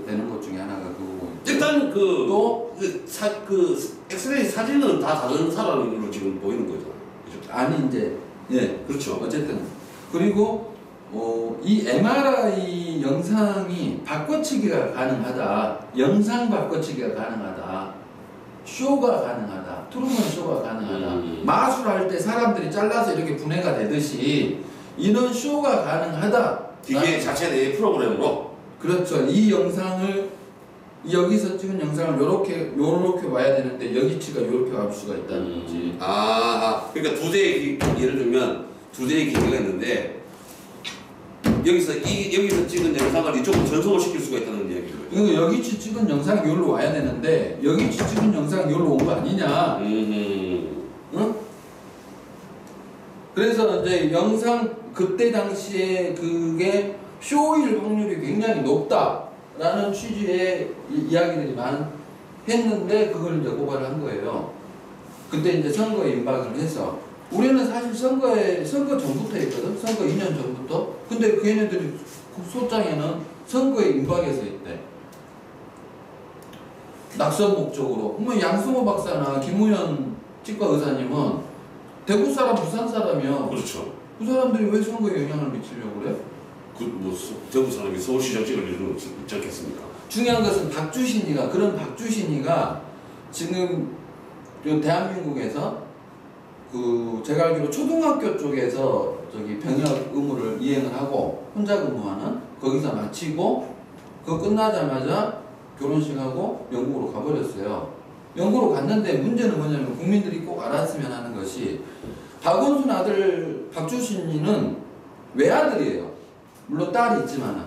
되는 것 중에 하나가 그거고. 일단 그 엑스레이 사진은 다 다른 사람으로 지금 보이는 거잖아요. 그죠? 아니 이제 예 그렇죠. 어쨌든 그리고 이 MRI 영상이 바꿔치기가 가능하다. 영상 바꿔치기가 가능하다. 쇼가 가능하다. 트루먼 쇼가 가능하다. 마술할 때 사람들이 잘라서 이렇게 분해가 되듯이 이런 쇼가 가능하다. 기계 자체 내의 프로그램으로. 그렇죠. 이 영상을 여기서 찍은 영상을 요렇게 와야 되는데 여기치가 요렇게 갈 수가 있다는 거지. 그러니까 두 대의 예를 들면 두 대의 기계가 있는데 여기서 찍은 영상을 이쪽으로 전송을 시킬 수가 있다는 이야기인 거죠. 이거 여기치 찍은 영상이 여기로 와야 되는데 여기치 찍은 영상이 여기로 온 거 아니냐? 응? 그래서 이제 영상 그때 당시에 그게 쇼일 확률이 굉장히 높다라는 취지의 이야기들이 했는데 그걸 이제 고발을 한 거예요. 그때 이제 선거에 임박을 해서 우리는 사실 선거 전부터 했거든. 선거 2년 전부터. 근데 그 얘네들이 소장에는 선거에 임박해서 있대. 낙선 목적으로. 그러면 양승호 박사나 김우현 치과 의사님은 대구 사람, 부산 사람이요. 그렇죠. 그 사람들이 왜 선거에 영향을 미치려고 그래? 대구 사람이 서울시장 찍을 일은 있지 않겠습니까? 중요한 것은 그런 박주신이가 지금 요 대한민국에서 제가 알기로 초등학교 쪽에서 병역 의무를 이행을 하고 혼자 근무하는 거기서 마치고 그거 끝나자마자 결혼식하고 영국으로 가버렸어요. 영국으로 갔는데 문제는 뭐냐면 국민들이 꼭 알았으면 하는 것이 박원순 아들 박주신이는 외아들이에요. 물론 딸이 있지만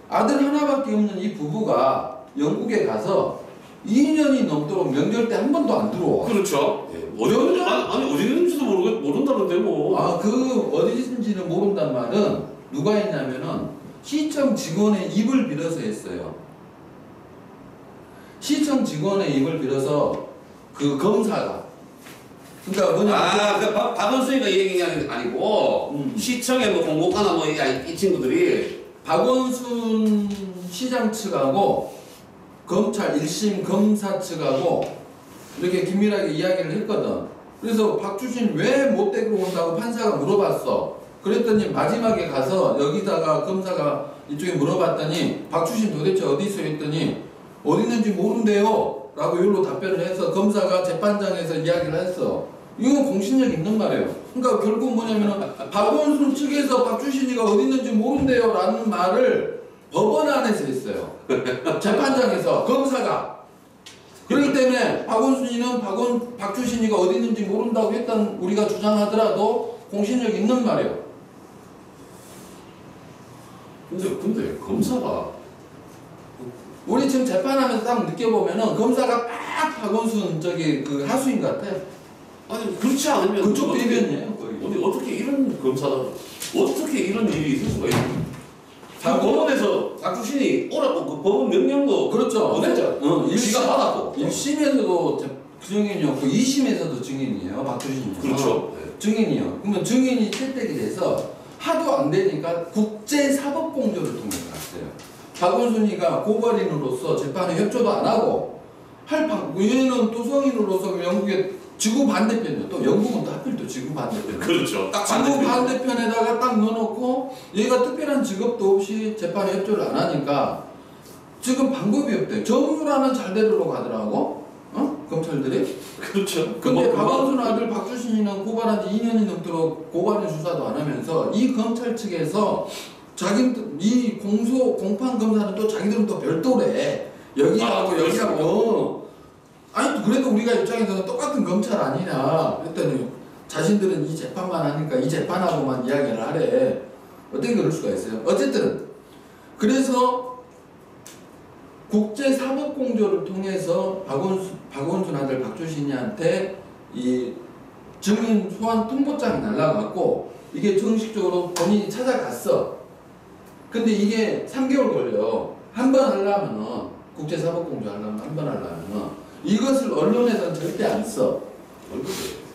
아들 하나밖에 없는 이 부부가 영국에 가서 2년이 넘도록 명절 때 한 번도 안 들어와. 그렇죠. 예. 어디 있는지도 모른다는데 뭐. 어디인지는 모른단 말은 누가 했냐면은 시청 직원의 입을 빌어서 했어요. 시청 직원의 입을 빌어서 그 검사가 그러니까 뭐냐면 박원순이가 이 얘기가 아니고 시청에 뭐 공고가나 뭐 이 친구들이 박원순 시장 측하고 검찰 1심 검사 측하고 이렇게 긴밀하게 이야기를 했거든. 그래서 박주신 왜 못 데리고 온다고 판사가 물어봤어. 그랬더니 마지막에 가서 여기다가 검사가 이쪽에 물어봤더니 박주신 도대체 어디 있어 했더니 어디 있는지 모른대요 라고 이걸로 답변을 해서 검사가 재판장에서 이야기를 했어. 이건 공신력 있는 말이에요. 그러니까 결국 뭐냐면은 박원순 측에서 박주신이가 어디 있는지 모른대요 라는 말을 법원 안에서 했어요. 재판장에서 검사가. 그렇기 때문에 박원순이는 박주신이가 어디 있는지 모른다고 했던 우리가 주장하더라도 공신력 있는 말이에요. 근데 검사가 우리 지금 재판하면서 딱 느껴보면은 검사가 딱 박원순 그 하수인 같아. 아니 그렇지 않으면 그쪽 대변이에요. 어떻게 이런 검사가 어떻게 이런 일이 있을 수가 있는? 법원에서 박주신이 오라고 그 법원 명령도 그렇죠. 보냈죠. 지가 받았고 1심에서도 증인이었고 2심에서도 증인이에요. 박주신이. 그렇죠. 네. 증인이요. 그러면 증인이 채택이 돼서 하도 안 되니까 국제사법공조를 통해서 갔어요. 박원순이가 고발인으로서 재판에 협조도 안 하고 얘는 또 성인으로서 영국에 지구 반대편이요. 또 영국은 또 하필 또 지구 반대편. 그렇죠. 딱 지구 반대편에다가 딱 넣어놓고 얘가 특별한 직업도 없이 재판에 협조를 안 하니까 지금 방법이 없대. 정유라는 잘 데리러 가더라고. 검찰들이. 그렇죠. 근데 박원순 아들 박주신이는 고발한 지 2년이 넘도록 고발인 수사도 안 하면서 이 검찰 측에서 이 공판 검사는 또 자기들은 또 별도래. 여기하고 여기하고. 아니 그래도 우리가 입장에서는 똑같은 검찰 아니냐 했더니 자신들은 이 재판만 하니까 이 재판하고만 이야기를 하래. 어떻게 그럴 수가 있어요. 어쨌든 그래서 국제사법공조를 통해서 박원순 아들 박주신이한테 이 증인 소환 통보장이 날라갔고 이게 정식적으로 본인이 찾아갔어. 근데 이게 3개월 걸려. 한 번 하려면은 국제사법공조 하려면 한 번 하려면은 이것을 언론에서는 절대 안 써.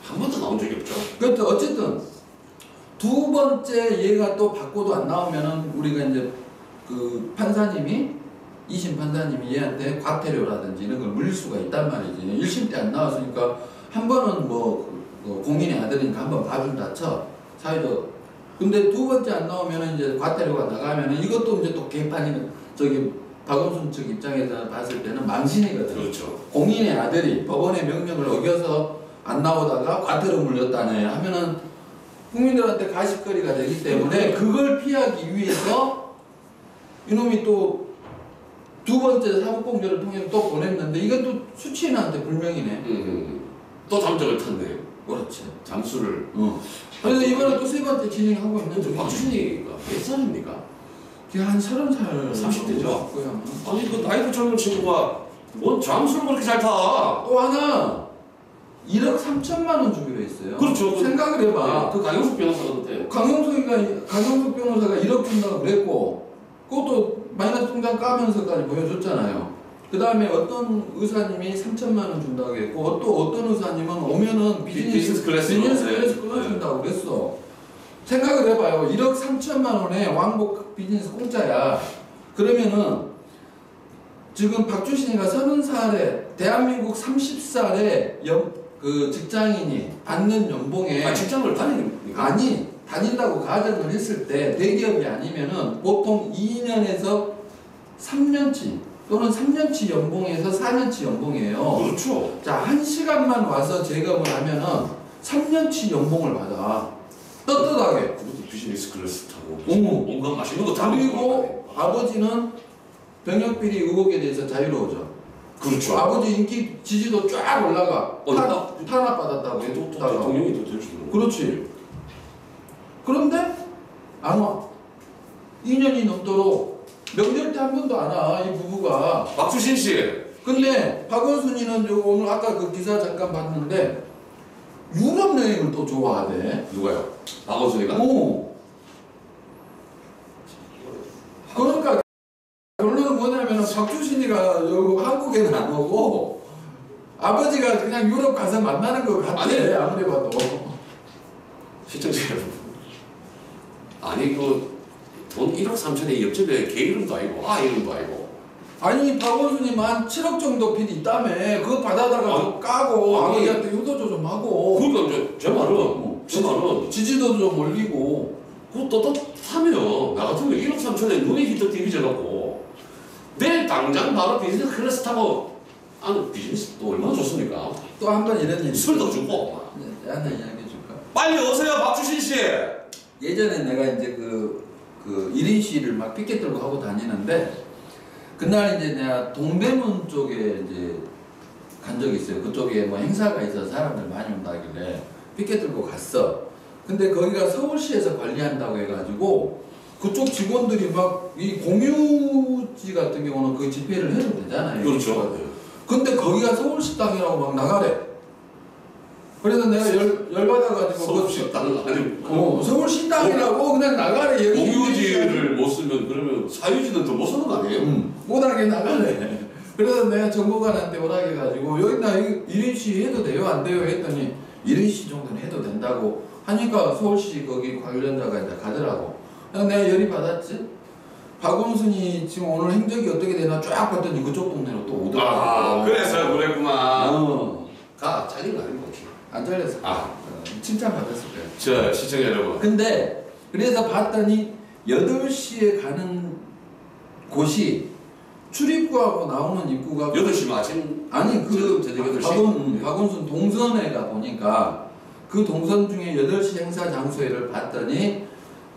한 번도 나온 적이 없죠. 그것도 어쨌든 두 번째 얘가 또 받고도 안 나오면은 우리가 이제 그 판사님이 2심 판사님이 얘한테 과태료라든지 이런 걸 물릴 수가 있단 말이지. 1심 때 안 나왔으니까 한 번은 공인의 아들이니까 한 번 봐준다 쳐. 사회적. 근데 두 번째 안 나오면은 이제 과태료가 나가면은 이것도 이제 또 개판이는 박원순 측 입장에서 봤을 때는 망신이거든. 그렇죠. 공인의 아들이 법원의 명령을 어겨서 안 나오다가 과태료 물렸다네 하면은 국민들한테 가십거리가 되기 때문에 그걸 피하기 위해서 이놈이 또 두 번째 사법공조를 통해서 또 보냈는데 이것도 수취인한테 불명이네. 또 잠적을 탔네. 그렇지. 잠수를. 그래서 이번에 또 세 번째 진행하고 있는데 박주신이가 몇 살입니까? 한 30살 30대죠? 아니 그 나이도 젊은 친구가 뭔 잠수를 그렇게 잘 타? 또 하나 1억 3천만 원 주기로 했어요. 그렇죠. 생각을 해봐. 그 강용석 변호사가 그때 강용석 변호사가 1억 준다고 그랬고 그것도 마이너스 통장 까면서까지 보여줬잖아요. 그 다음에 어떤 의사님이 3천만 원 준다고 했고 또 어떤 의사님은 오면은 비즈니스 클래스 끊어준다고 그랬어. 생각을 해봐요. 1억 3천만 원에 왕복 비즈니스 공짜야. 그러면은 지금 박주신이가 30살에 대한민국 30살에 그 직장인이 받는 연봉에 직장을 다니는 아니 다닌다고 가정을 했을 때 대기업이 아니면은 보통 2년에서 3년치 또는 3년치 연봉에서 4년치 연봉이에요. 그렇죠. 자, 1시간만 와서 재검을 하면은 3년치 연봉을 받아. 떳떳하게. 그것도 비즈니스 클래스 타고 오. 온갖 맛있는 거 다 그리고 아버지는 병역비리 의혹에 대해서 자유로워져. 그렇죠. 아버지 인기 지지도 쫙 올라가. 어, 탄압받았다고 또 했다가. 대통령이 또 될 수도 있고. 그렇지. 그런데 안 와. 2년이 넘도록 명절 때 한 번도 안 와. 이 부부가. 박주신 씨. 근데 박원순이는 요 오늘 아까 그 기사 잠깐 봤는데 유럽 여행을 또 좋아하대. 누가요? 박원순이가? 오. 그러니까 결론은 뭐냐면 박주신이가 여기 한국에는 안 오고 아버지가 그냥 유럽 가서 만나는 것 같아. 아니. 아무리 봐도. 시청자 여러분. 아니 돈 1억 3천에 옆집에 걔 이름도 아니고 이름도 아니고. 아니 박원순이만 7억 정도 빚 있다며. 그거 받아다가 까고 아니. 아버지한테 효도조 좀 하고. 그러니까 이제 제 말은 지지도 좀 올리고. 그거 떳떳하면 나 같은 경우 1억 3천에 눈이 휘떡 디비져갖고 내일 당장 바로 비즈니스 클래스 타고 비즈니스 또 얼마나 좋습니까? 또 한 번 이런 일. 술도 주고. 하나 이야기해 줄까? 빨리 오세요 박주신 씨. 예전에 내가 이제 그 1인 시위를 막 피켓 들고 하고 다니는데 그날 이제 내가 동대문 쪽에 이제 간 적이 있어요. 그쪽에 뭐 행사가 있어서 사람들 많이 온다길래 피켓 들고 갔어. 근데 거기가 서울시에서 관리한다고 해가지고 그쪽 직원들이 막 이 공유지 같은 경우는 그 집회를 해도 되잖아요. 그렇죠. 근데 거기가 서울시 땅이라고 막 나가래. 그래서 내가 열받아가지고 서울시 땅 아니 서울시 땅이라고 그냥 나가래. 여기 공유지를 못 쓰면 그러면 사유지는 더 못 쓰는 거 아니에요? 못하게 나가래. 그래서 내가 정보관한테 오라해가지고 여기 나 1인 시위 해도 돼요? 안 돼요? 했더니 1인 시위 정도는 해도 된다고 하니까 서울시 거기 관련자가 이제 가더라고. 그래서 내가 열이 받았지. 박원순이 지금 오늘 행적이 어떻게 되나 쫙 봤더니 그쪽 동네로 또 오더라고. 그래서 그랬구만. 가 잘린 거 아닌 것 같아요. 안 잘렸을 거야. 칭찬 받았을 거야. 저 시청자 여러분. 근데 그래서 봤더니 8시에 가는 곳이 출입구하고 나오는 입구가 8시 아침 아니 그 저녁 8시. 박원순 동선에 가 보니까 그 동선 중에 8시 행사 장소를 봤더니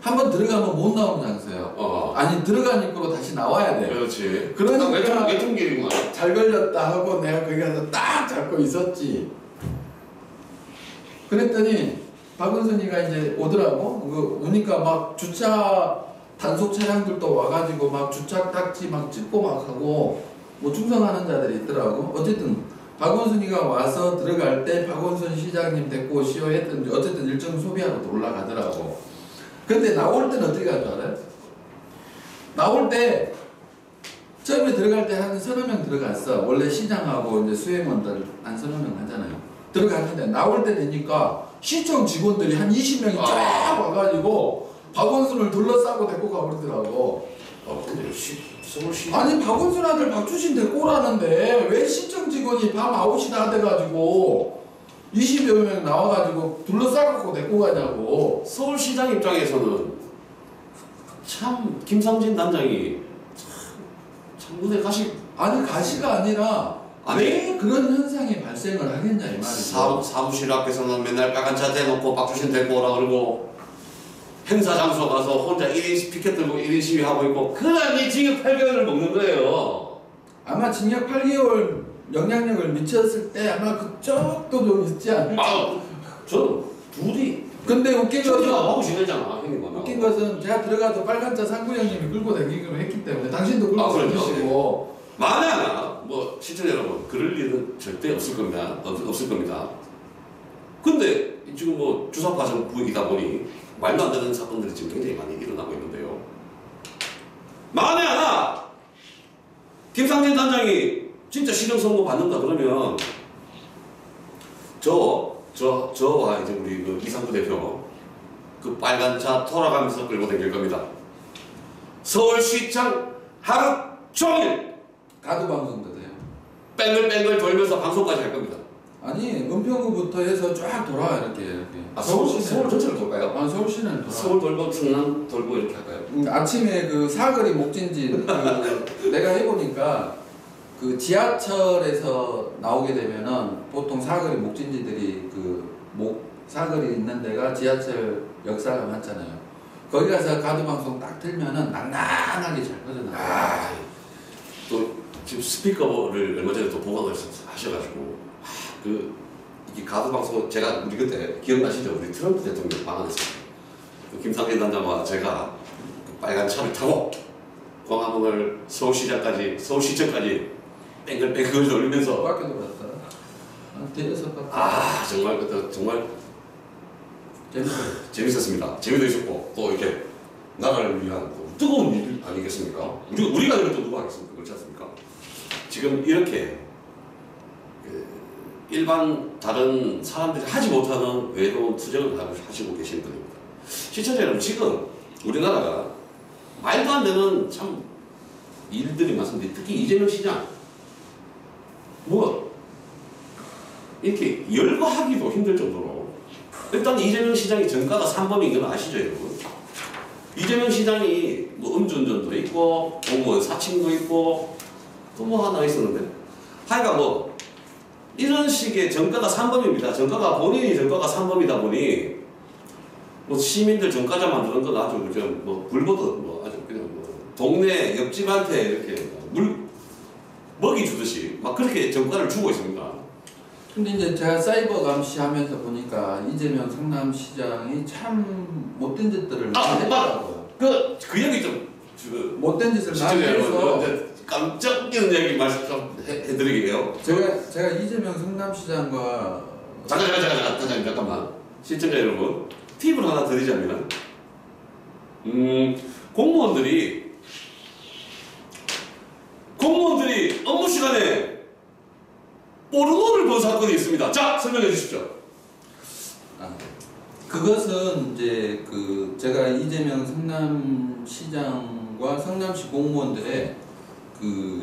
한번 들어가면 못 나오는 장소예요. 아니 들어간 입구로 다시 나와야 돼. 그렇지. 그러니까 외통길이구만. 잘 걸렸다 하고 내가 거기 가서 딱 잡고 있었지. 그랬더니 박원순이가 이제 오더라고. 오니까 막 주차 단속 차량들도 와가지고 막 주차 딱지 막 찍고 막 하고 뭐 충성하는 자들이 있더라고. 어쨌든 박원순이가 와서 들어갈 때 박원순 시장님 데리고 오시오 했던 어쨌든 일정 소비하고 올라가더라고. 근데 나올 때는 어떻게 간 줄 알아요? 나올 때 처음에 들어갈 때 한 서너 명 들어갔어. 원래 시장하고 이제 수행원들 한 서너 명 하잖아요. 들어갔는데 나올 때 되니까 시청 직원들이 한 20명이 쫙 와가지고 박원순을 둘러싸고 데리고 가버리더라고. 근데 서울시 아니 박원순 아들 박주신 데리고 오라는데 왜 시청 직원이 밤 9시나 돼가지고 20여 명 나와가지고 둘러싸고 데리고 가냐고. 서울시장 입장에서는 참 김상진 단장이 참 눈에 가시. 아니 가시가 아니라 왜 그런 현상이 발생을 하겠냐 이 말이죠. 사무실 앞에서는 맨날 빨간 차 대놓고 박주신 데리고 오라 그러고 행사 장소 가서 혼자 1인 피켓 들고 1인 시위하고 있고 그러니 징역 8개월을 먹는 거예요. 아마 징역 8개월 영향력을 미쳤을 때 아마 그쪽도 좀 있지 않을까. 저는 둘이 근데 웃긴 것은 하고 지내잖아. 웃긴 것은 제가 들어가서 빨간차 상구 형님이 끌고 다니기로 했기 때문에 당신도 끌고 다니시고 만약 뭐 시청자 여러분 그럴 일은 절대 없을 겁니다. 근데 지금 뭐 주사 과정 부위이다 보니 말도 안 되는 사건들이 지금 굉장히 많이 일어나고 있는데요. 만에 하나 김상진 단장이 진짜 실형 선고 받는다 그러면 저와 이제 우리 그 이상구 대표 그 빨간 차 돌아가면서 끌고 다닐 겁니다. 서울시청 하루 종일 가두 방송도 돼요. 뺑글뺑글 돌면서 방송까지 할 겁니다. 아니 은평구부터 해서 쫙 돌아 이렇게. 서울 전체를 돌까요? 서울 시내를 돌아. 서울 돌고 충남 돌고 이렇게 할까요? 아침에 그 사거리 목진진 내가 해보니까 그 지하철에서 나오게 되면은 보통 사거리 목진지들이 사거리 있는 데가 지하철 역사가 많잖아요. 거기 가서 가두 방송 딱 틀면은 낭낭하게 잘 퍼져나가요. 또 지금 스피커를 얼마 전에 또 보강을 하셔가지고 이게 가두 방송 제가 우리 그때 기억나시죠? 우리 트럼프 대통령 방한했을 때 김상진 단장과 제가 그 빨간 차를 타고 광화문을 서울시청까지 뺑글뺑글 돌리면서 밖에 돌았다. 대여섯 바퀴. 정말 그때 정말 재밌었습니다. 재미도 있었고 또 이렇게 나라를 위한 또 뜨거운 일 아니겠습니까? 우리가 이럴 또 누가 하겠습니까? 그렇지 않습니까? 지금 이렇게 일반 다른 사람들이 하지 못하는 외로운 투쟁을 하시고 계신 분입니다. 시청자 여러분, 지금 우리나라가 말도 안 되는 참 일들이 많습니다. 특히 이재명 시장 이렇게 열거하기도 힘들 정도로 일단 이재명 시장이 정가가 3범인 건 아시죠, 여러분? 이재명 시장이 음주운전도 있고 공무원 사칭도 있고 또 하나 있었는데 하여간 이런 식의 정가가 3범입니다. 본인이 정가가 3범이다 보니 시민들 정가자 만드는 건 아주 불보듯 아주 그냥 동네 옆집한테 이렇게 먹이 주듯이 막 그렇게 정가를 주고 있습니다. 근데 이제 제가 사이버 감시하면서 보니까 이재명 성남시장이 참 못된 짓들을 많이 했더라고요. 그 얘기 좀 못된 짓을 많이 해서 깜짝 놀라는 얘기 말씀 좀 해드리게요. 제가 이재명 성남시장과 잠깐만 시청자 여러분 팁을 하나 드리자면 공무원들이 업무 시간에 포르노를 본 사건이 있습니다. 자, 설명해 주십시오. 그것은 이제 제가 이재명 성남시장과 성남시 공무원들의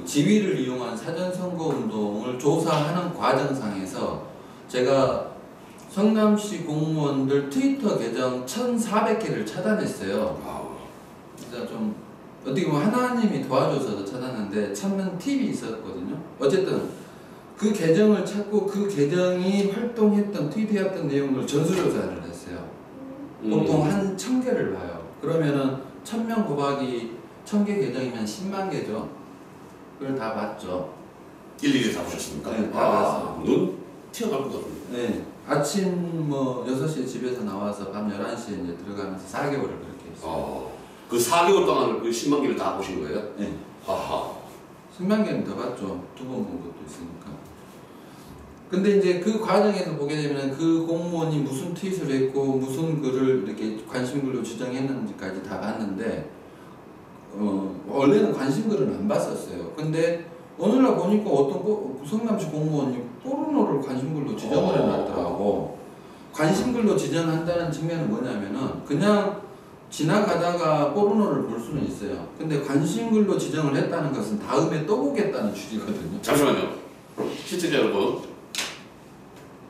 지위를 이용한 사전선거운동을 조사하는 과정상에서 제가 성남시 공무원들 트위터 계정 1,400개를 차단했어요. 진짜 좀 어떻게 보면 하나님이 도와줘서 찾았는데 찾는 팁이 있었거든요. 어쨌든 그 계정을 찾고 그 계정이 활동했던 트윗해왔던 내용을 전수조사를 했어요. 보통 한 1,000개를 봐요. 그러면은 1,000명 곱하기 1,000개 계정이면 10만 개죠. 그걸 다 봤죠. 일일이 다 보셨습니까? 네, 다 봤어요. 눈 튀어나올 것 같은데. 네. 아침 6시에 집에서 나와서 밤 11시에 이제 들어가면서 4개월을 그렇게 했어요. 그 4개월 동안 그 10만 개를 다 보신 거예요? 네. 아하. 10만 개는 더 봤죠. 2번 본 것도 있으니까. 근데 이제 그 과정에서 보게 되면 그 공무원이 무슨 트윗을 했고 무슨 글을 이렇게 관심글로 지정했는지까지 다 봤는데 원래는 관심글은 안 봤었어요. 근데 어느 날 보니까 어떤 성남시 공무원이 포르노를 관심글로 지정을 해놨더라고. 관심글로 지정한다는 측면은 뭐냐면은 그냥 지나가다가 포르노를 볼 수는 있어요. 근데 관심글로 지정을 했다는 것은 다음에 또 보겠다는 취지거든요. 잠시만요. 시청자 여러분,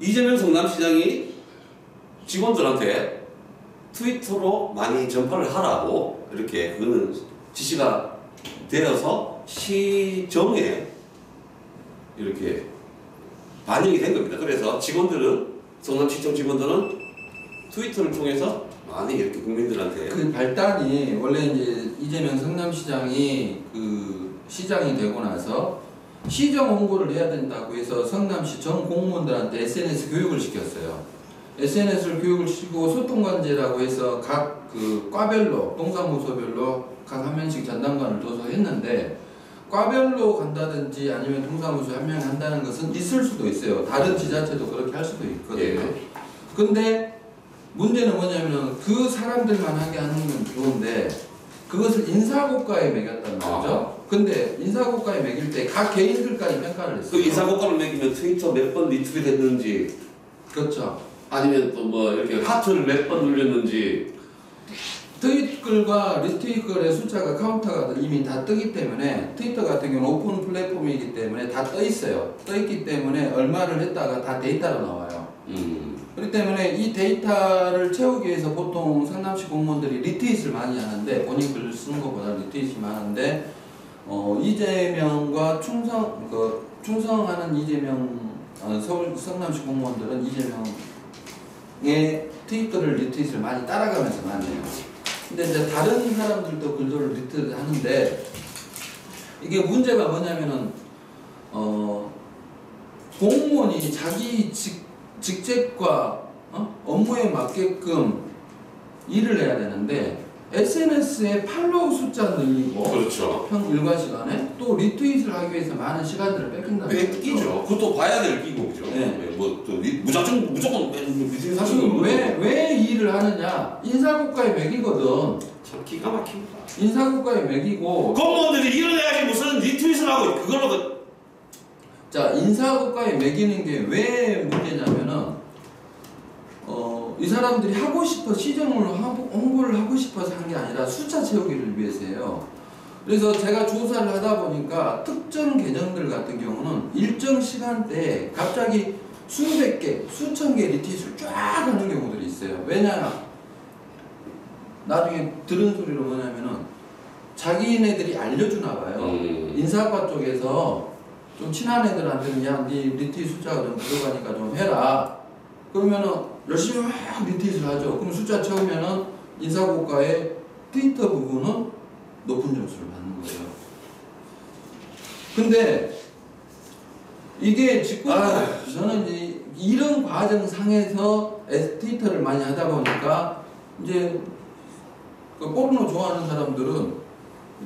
이재명 성남시장이 직원들한테 트위터로 많이 전파를 하라고 이렇게 그거는 지시가 되어서 시정에 이렇게 반영이 된 겁니다. 그래서 성남시청 직원들은 트위터를 통해서 많이 이렇게 국민들한테 그 발단이 원래 이제 이재명 성남시장이 시장이 되고 나서 시정 홍보를 해야 된다고 해서 성남시 전 공무원들한테 SNS 교육을 시켰어요. SNS를 교육을 시키고 소통관제라고 해서 각 과별로 동사무소별로 각 한 명씩 전담관을 둬서 했는데 과별로 간다든지 아니면 동사무소에 한 명이 한다는 것은 있을 수도 있어요. 다른 지자체도 그렇게 할 수도 있거든요. 근데 문제는 뭐냐면 그 사람들만 하게 하는 건 좋은데 그것을 인사고과에 매겼단 말이죠. 근데 인사고과에 매길 때 각 개인들까지 평가를 했어요. 그 인사고과를 매기면 트위터 몇 번 리트윗 했는지, 그렇죠. 아니면 또 이렇게 하트를 몇 번 눌렸는지, 트윗글과 리트윗글의 숫자가 카운터가 이미 다 뜨기 때문에 트위터 같은 경우는 오픈 플랫폼이기 때문에 다 떠 있어요. 떠 있기 때문에 얼마를 했다가 다 데이터로 나와요. 그렇기 때문에 이 데이터를 채우기 위해서 보통 상담시 공무원들이 리트윗을 많이 하는데 본인 글 쓰는 것보다 리트윗이 많은데 이재명과 충성하는 이재명 서울 성남시 공무원들은 이재명의 트위터를 리트윗을 많이 따라가면서 많이 해요. 근데 이제 다른 사람들도 글들을 리트윗 하는데 이게 문제가 뭐냐면은 공무원이 자기 직책과 업무에 맞게끔 일을 해야 되는데 SNS에 팔로우 숫자 늘리고 그렇죠. 평 일과 시간에 또 리트윗을 하기 위해서 많은 시간들을 뺏긴다는 거죠. 끼죠. 그것도 봐야 될 끼고 그죠. 네. 뭐또 무조건 리트윗 지금 하시는 왜 이 일을 하느냐? 인사고과의 맥이거든. 참 기가 막힙니다. 인사고과의 맥이고. 공무원들이 일어나야지 무슨 리트윗을 하고 그걸로 자, 인사고과에 매기는 게 왜 문제냐면은 이 사람들이 하고 싶어 홍보를 하고 싶어서 한 게 아니라 숫자 채우기를 위해서예요. 그래서 제가 조사를 하다 보니까 특정 계정들 같은 경우는 일정 시간대에 갑자기 수백 개, 수천 개 리트윗을 쫙 하는 경우들이 있어요. 왜냐? 나중에 들은 소리로 뭐냐면은 자기네들이 알려주나 봐요. 인사과 쪽에서 좀 친한 애들한테는 야, 네 리트윗 숫자가 좀 들어가니까 좀 해라. 그러면은 열심히 막 리트윗을 하죠. 그럼 숫자 채우면은 인사고과의 트위터 부분은 높은 점수를 받는 거예요. 근데 이게 저는 이제 이런 과정상에서 트위터를 많이 하다 보니까 이제 그 포르노 좋아하는 사람들은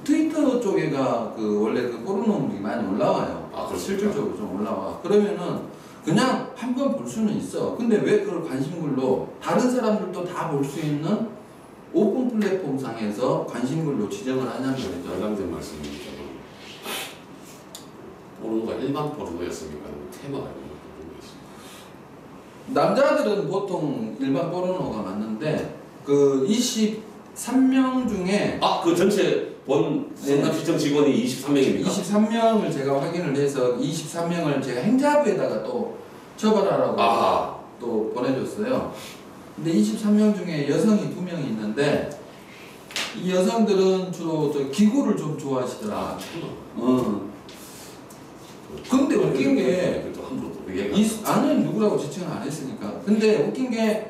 트위터 쪽에가 원래 포르노물이 많이 올라와요. 실질적으로 좀 올라와. 그러면은 그냥 한번 볼 수는 있어. 근데 왜 그걸 관심글로 다른 사람들도 다 볼 수 있는 오픈 플랫폼 상에서 관심글로 지정을 하냐는 거죠. 열감된 말씀입니다. 포르노가 일반 포르노였으니까 테마가 있는 포르노였습니다. 남자들은 보통 일반 포르노가 맞는데 그 23명 중에 그 전체 성남시청 직원이 23명입니까? 23명을 제가 확인을 해서 23명을 제가 행자부에다가 또 처벌하라고 또 보내줬어요. 근데 23명 중에 여성이 2명이 있는데 이 여성들은 주로 기구를 좀 좋아하시더라. 근데 웃긴 게 아니 누구라고 지칭을 안 했으니까. 근데 웃긴 게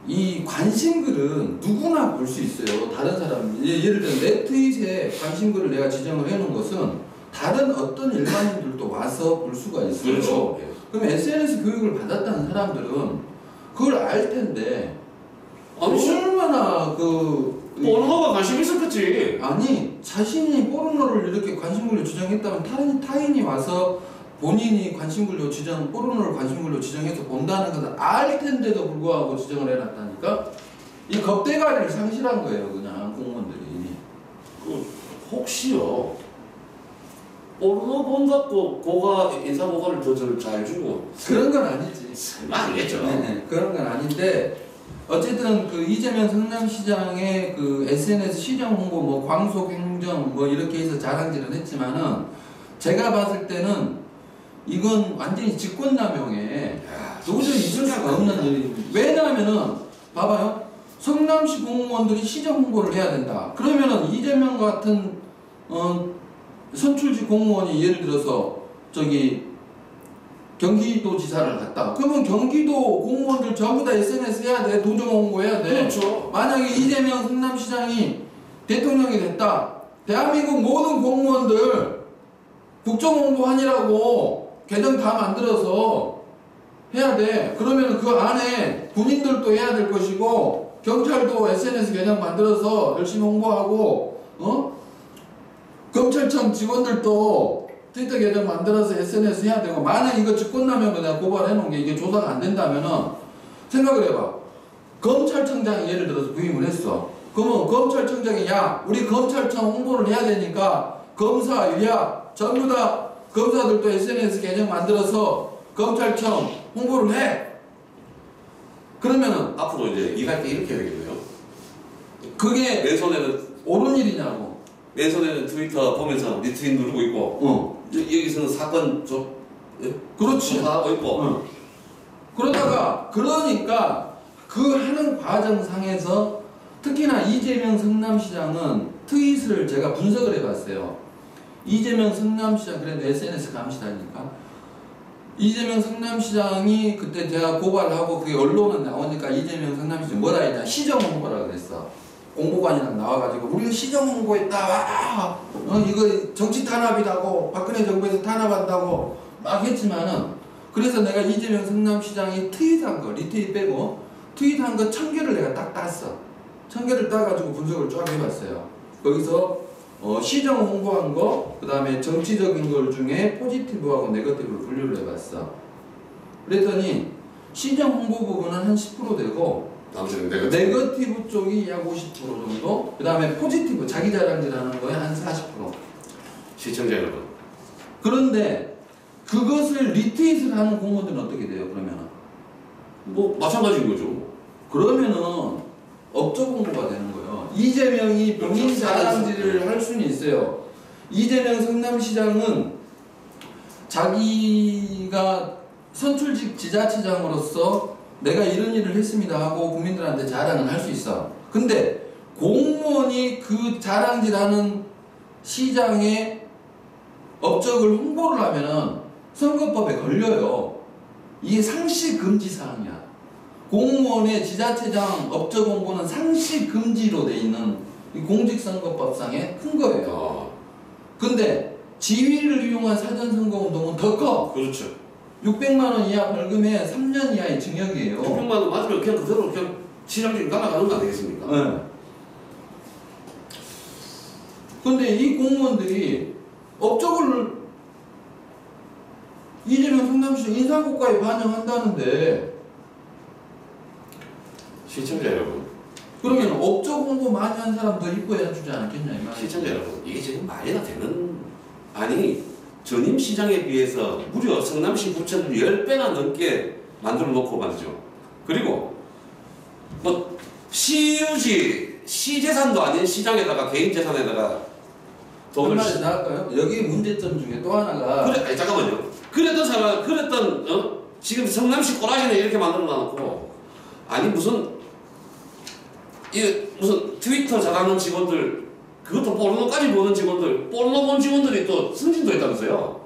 이 관심글은 누구나 볼 수 있어요. 다른 사람 예를 들면 내 트윗에 관심글을 내가 지정을 해놓은 것은 다른 어떤 일반인들도 와서 볼 수가 있어요. 그렇죠. 그럼 SNS 교육을 받았다는 사람들은 그걸 알 텐데 얼마나 포르노가 관심 있었겠지. 아니 자신이 포르노를 이렇게 관심글로 지정했다면 타인이 와서 본인이 관심글로 포르노를 관심글로 지정해서 본다는 것을 알 텐데도 불구하고 지정을 해놨다니까? 이 겁대가리를 상실한 거예요, 그냥 공무원들이. 혹시요, 포르노 본다고 인사고과를 잘 주고. 그런 건 아니지. 설마 아니겠죠. 네, 그런 건 아닌데, 어쨌든 이재명 성남시장의 SNS 시정 홍보, 광속 행정, 이렇게 해서 자랑질을 했지만은, 제가 봤을 때는 이건 완전히 직권남용에 도저히 있을 수가 없는 일입니다. 왜냐하면은 봐봐요. 성남시 공무원들이 시정 홍보를 해야 된다. 그러면은 이재명 같은 선출직 공무원이 예를 들어서 경기도지사를 갔다. 그러면 경기도 공무원들 전부 다 SNS 해야 돼. 도정 홍보해야 돼. 그렇죠. 만약에 이재명 성남시장이 대통령이 됐다. 대한민국 모든 공무원들 국정홍보하니라고 계정 다 만들어서 해야 돼. 그러면 그 안에 군인들도 해야 될 것이고 경찰도 SNS 계정 만들어서 열심히 홍보하고 검찰청 직원들도 트위터 계정 만들어서 SNS 해야 되고 만약 이거 직권남용으로 내가 고발해 놓은 게 이게 조사가 안 된다면은 생각을 해봐. 검찰청장이 예를 들어서 부임을 했어. 그러면 검찰청장이 야 우리 검찰청 홍보를 해야 되니까 검사, 유약 전부 다 검사들도 SNS 계정 만들어서 검찰청 홍보를 해. 그러면은 앞으로 이제 일할 때 이렇게 되겠네요. 그게 맨손에는 옳은 일이냐고. 맨손에는 트위터 보면서 리트윗 누르고 있고 여기서는 사건 그렇지. 하고 있고 그러다가 그러니까 그 하는 과정상에서 특히나 이재명 성남시장은 트윗을 제가 분석을 해봤어요. 이재명 성남시장 그래도 SNS 감시다니까 이재명 성남시장이 그때 제가 고발하고 그게 언론에 나오니까 이재명 성남시장 뭐라 했냐 시정 홍보라 그랬어. 공보관이랑 나와가지고 우리가 시정 홍보했다. 와, 이거 정치 탄압이라고 박근혜 정부에서 탄압한다고 막 했지만은 그래서 내가 이재명 성남시장이 트윗한 거 리트윗 빼고 트윗한 거 1000개를 내가 딱 땄어. 1000개를 따가지고 분석을 쫙 해봤어요. 거기서 시정 홍보한 거, 그 다음에 정치적인 걸 중에 포지티브하고 네거티브를 분류를 해봤어. 그랬더니 시정 홍보 부분은 한 10% 되고 네거티브 쪽이 약 50% 정도, 그 다음에 포지티브 자기 자랑질하는 거에 한 40%. 시청자 여러분 그런데 그것을 리트윗을 하는 공무원들은 어떻게 돼요? 그러면은 뭐 마찬가지인 거죠. 그러면은 업적 공부가 되는 거예요. 이재명이 본인 자랑질을 할 수는 있어요. 이재명 성남시장은 자기가 선출직 지자체장으로서 내가 이런 일을 했습니다 하고 국민들한테 자랑을 할 수 있어. 근데 공무원이 그 자랑질하는 시장의 업적을 홍보를 하면은 선거법에 걸려요. 이게 상시 금지 사항이야. 공무원의 지자체장 업적 홍보는 상시 금지로 돼 있는 공직선거법상의 큰 거예요. 근데 지위를 이용한 사전선거 운동은 더 커. 그렇죠. 600만 원 이하 벌금에 3년 이하의 징역이에요. 600만 원 맞으면 그냥 그대로 그냥 시장직 날아가는 거 아니겠습니까? 네. 근데 이 공무원들이 업적을 이재명 성남시 인사고과에 반영한다는데 시청자 여러분 그러면 업적 홍보 많이 한 사람 더 이뻐야 주지 않겠냐 이 말이야. 시청자 여러분 이게 지금 말이나 되는 아니 전임 시장에 비해서 무려 성남시 부채를 10배나 넘게 만들어 놓고 말이죠. 그리고 뭐 시유지 시재산도 아닌 시장에다가 개인 재산에다가 돈을 말이 나갈까요? 여기 문제점 중에 또 하나가 그래 아니 잠깐만요. 그랬던 사람 그랬던 지금 성남시 꼬라지는 이렇게 만들어 놔놓고 아니 무슨 트위터 잘하는 직원들 그것도 포르노까지 보는 직원들 포르노 본 직원들이 또 승진도 했다면서요.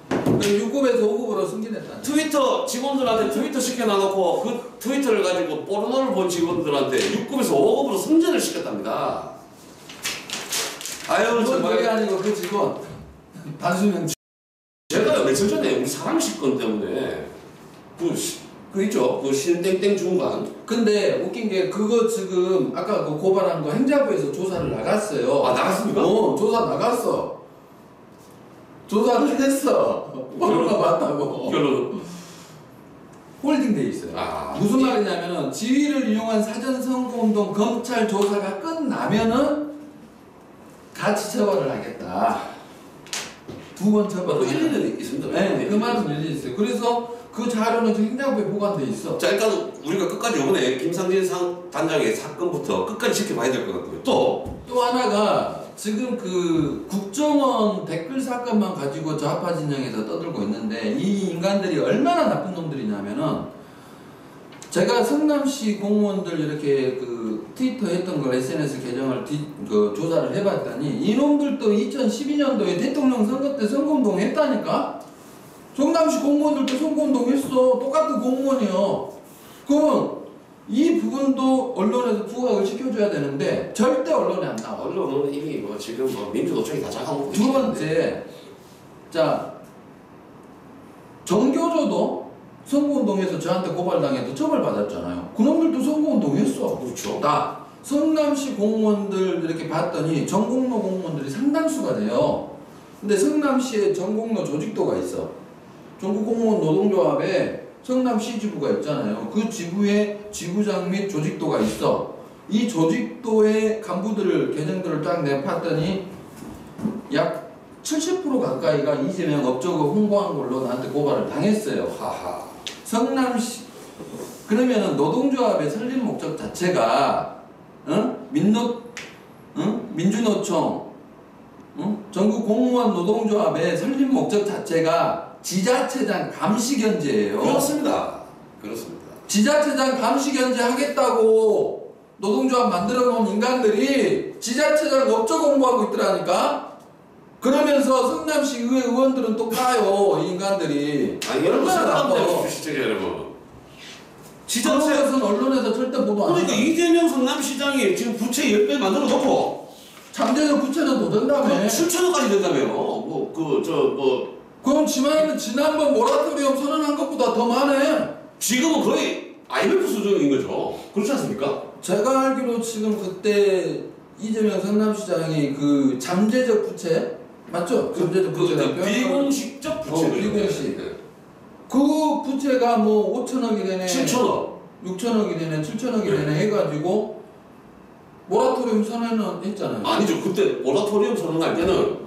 6급에서 5급으로 승진했다. 트위터 직원들한테 트위터 시켜놔놓고 그 트위터를 가지고 포르노를 본 직원들한테 6급에서 5급으로 승진을 시켰답니다. 아유 그건 그게 정말 아니고 그 직원 단수명 제가 며칠 전에 우리 사랑식권 때문에 그 있죠 그 신땡땡 중간 근데 웃긴 게 그거 지금 아까 그 고발한 거 행자부에서 조사를 나갔어요. 아 나갔습니까? 조사 나갔어. 조사를 했어. 포르노가 맞다고. 결론은 홀딩 돼 있어요. 무슨 말이냐면은 지위를 이용한 사전 선거운동 검찰 조사가 끝나면은 같이 처벌을 하겠다. 2번 처벌을. 일리는 있습니다. 네, 그 말은 일리 있어요. 그래서 그 자료는 지금 행자부에 보관돼 있어. 자 일단 우리가 끝까지 이번에 김상진 단장의 사건부터 끝까지 지켜봐야 될 것 같고요. 또 하나가 지금 그 국정원 댓글 사건만 가지고 좌파 진영에서 떠들고 있는데 이 인간들이 얼마나 나쁜 놈들이냐면은 제가 성남시 공무원들 이렇게 그 트위터 했던 걸 SNS 계정을 조사를 해봤더니 이놈들도 2012년도에 대통령 선거 때 선거운동 했다니까? 성남시 공무원들도 선거운동 했어. 똑같은 공무원이요. 그러면 이 부분도 언론에서 부각을 시켜줘야 되는데 절대 언론에 안 나와. 언론은 이미 뭐 지금 뭐 민주노총이 다 잡아먹고 두 번째, 자 정교조도 선거운동에서 저한테 고발당해도 처벌받았잖아요. 그놈들도 선거운동했어. 그렇죠. 나 성남시 공무원들 이렇게 봤더니 전공로 공무원들이 상당수가 돼요. 근데 성남시에 전공로 조직도가 있어. 전국공무원 노동조합에 성남시 지부가 있잖아요. 그 지부에 지부장 및 조직도가 있어. 이 조직도의 간부들을 계정들을 딱 내봤더니 약 70% 가까이가 이재명 업적을 홍보한 걸로 나한테 고발을 당했어요. 하하. 성남시 그러면은 노동조합의 설립 목적 자체가 민주노총, 전국 공무원 노동조합의 설립 목적 자체가 지자체장 감시 견제예요. 그렇습니다. 그렇습니다. 지자체장 감시 견제 하겠다고 노동조합 만들어 놓은 인간들이 지자체장 업적 공부하고 있더라니까. 그러면서 성남시 의회 의원들은 또 까요, 이 인간들이. 아니 여러분 얼마나 생각하면 시청자 여러분. 지자체에서는 언론에서 절대 보도 안 그러니까 해요. 이재명 성남시장이 지금 부채 10배 만들어 놓고 잠재적 부채는 더 된다며. 7천억까지 된다며요. 그럼 지난번 모라토리엄 선언한 것보다 더 많네. 지금은 거의 IMF 수준인 거죠. 그렇지 않습니까? 제가 알기로 지금 그때 이재명 성남시장이 그 잠재적 부채 맞죠? 잠재적 부채라고 비공식적 부채. 비공식. 그 부채가 뭐 5천억이 되네, 7천억. 6천억이 되네, 7천억이 되네 해가지고 모라토리엄 선언은 했잖아요. 아니죠. 그때 모라토리엄 선언할 때는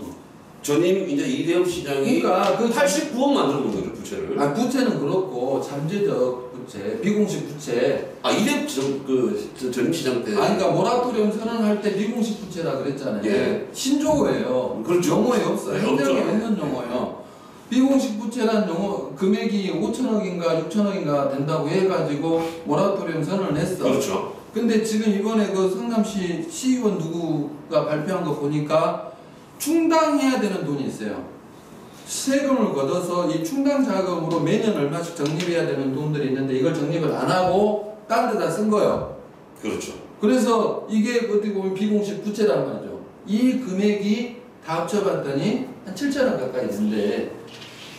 전임 이제 이대엽 시장이 그러니까 그 89억 만들어 놓은 거죠 부채를. 아 부채는 그렇고 잠재적 부채, 비공식 부채. 아 이대엽 전임 시장 때. 아니 그러니까 모라토리엄 선언할 때 비공식 부채라 그랬잖아요. 예. 신조어예요. 그렇죠. 용어에 없어요. 네, 현장에 없죠. 없는 용어예요. 비공식 부채란 용어 금액이 5천억인가 6천억인가 된다고 해가지고 모라토리엄 선언을 했어. 그렇죠. 근데 지금 이번에 그 성남시 시의원 누구가 발표한 거 보니까 충당해야 되는 돈이 있어요. 세금을 걷어서 이 충당 자금으로 매년 얼마씩 적립해야 되는 돈들이 있는데 이걸 적립을 안 하고 딴 데다 쓴 거예요. 그렇죠. 그래서 이게 어떻게 보면 비공식 부채란 말이죠. 이 금액이 다 합쳐봤더니 한 7천억 가까이 된대.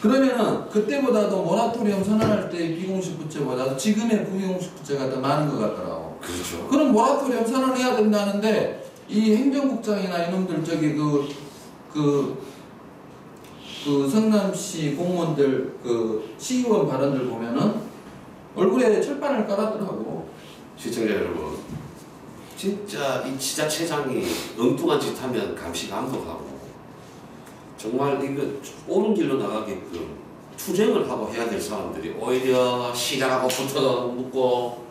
그러면은 그때보다도 모라토리엄 선언할 때 비공식 부채보다도 지금의 비공식 부채가 더 많은 것 같더라고. 그렇죠. 그럼 모라토리엄 선언해야 된다는데 이 행정국장이나 이놈들 저기 그 성남시 공무원들 그 시의원 발언들 보면은 얼굴에 철판을 깔았더라고. 시청자 여러분, 진짜 이 지자체장이 엉뚱한 짓 하면 감시 감독하고 정말 이거 옳은 길로 나가게끔 투쟁을 하고 해야 될 사람들이 오히려 시장하고 붙어 묻고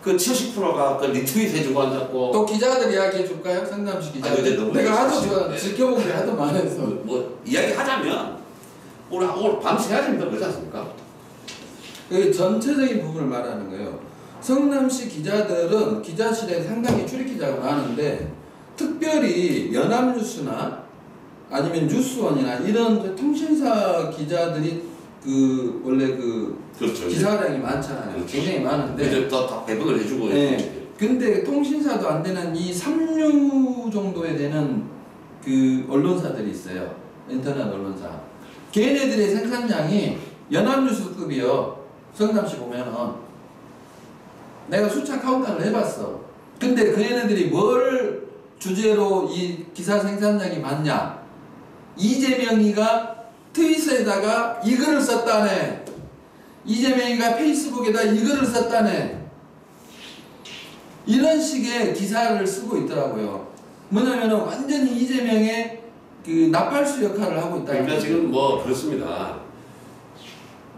그 70%가 그 리트윗 해주고 앉았고 또 기자들 이야기해 줄까요? 성남시 기자들. 근데 너무 내가 하도 네. 지켜본 게 하도 많아서. 뭐 이야기 하자면 오늘 밤새 해야 됩니다. 그렇지 않습니까? 그 전체적인 부분을 말하는 거예요. 성남시 기자들은 기자실에 상당히 출입기자가 많은데 특별히 연합뉴스나 아니면 뉴스원이나 이런 통신사 기자들이 그 원래 그 그렇죠. 기사량이 많잖아요. 그렇죠. 굉장히 많은데 이제 다 배분을 해주고 네. 근데 통신사도 안 되는 이 3류 정도에 되는 그 언론사들이 있어요. 인터넷 언론사. 걔네들의 생산량이 연합뉴스급이요. 성남시 보면은 내가 숫자 카운터를 해봤어. 근데 그 얘네들이 뭘 주제로 이 기사 생산량이 많냐? 이재명이가 트윗에다가 이 글을 썼다네. 이재명이가 페이스북에다 이 글을 썼다네. 이런 식의 기사를 쓰고 있더라고요. 뭐냐면은 완전히 이재명의 그 나팔수 역할을 하고 있다. 그러니까 지금 뭐 그렇습니다.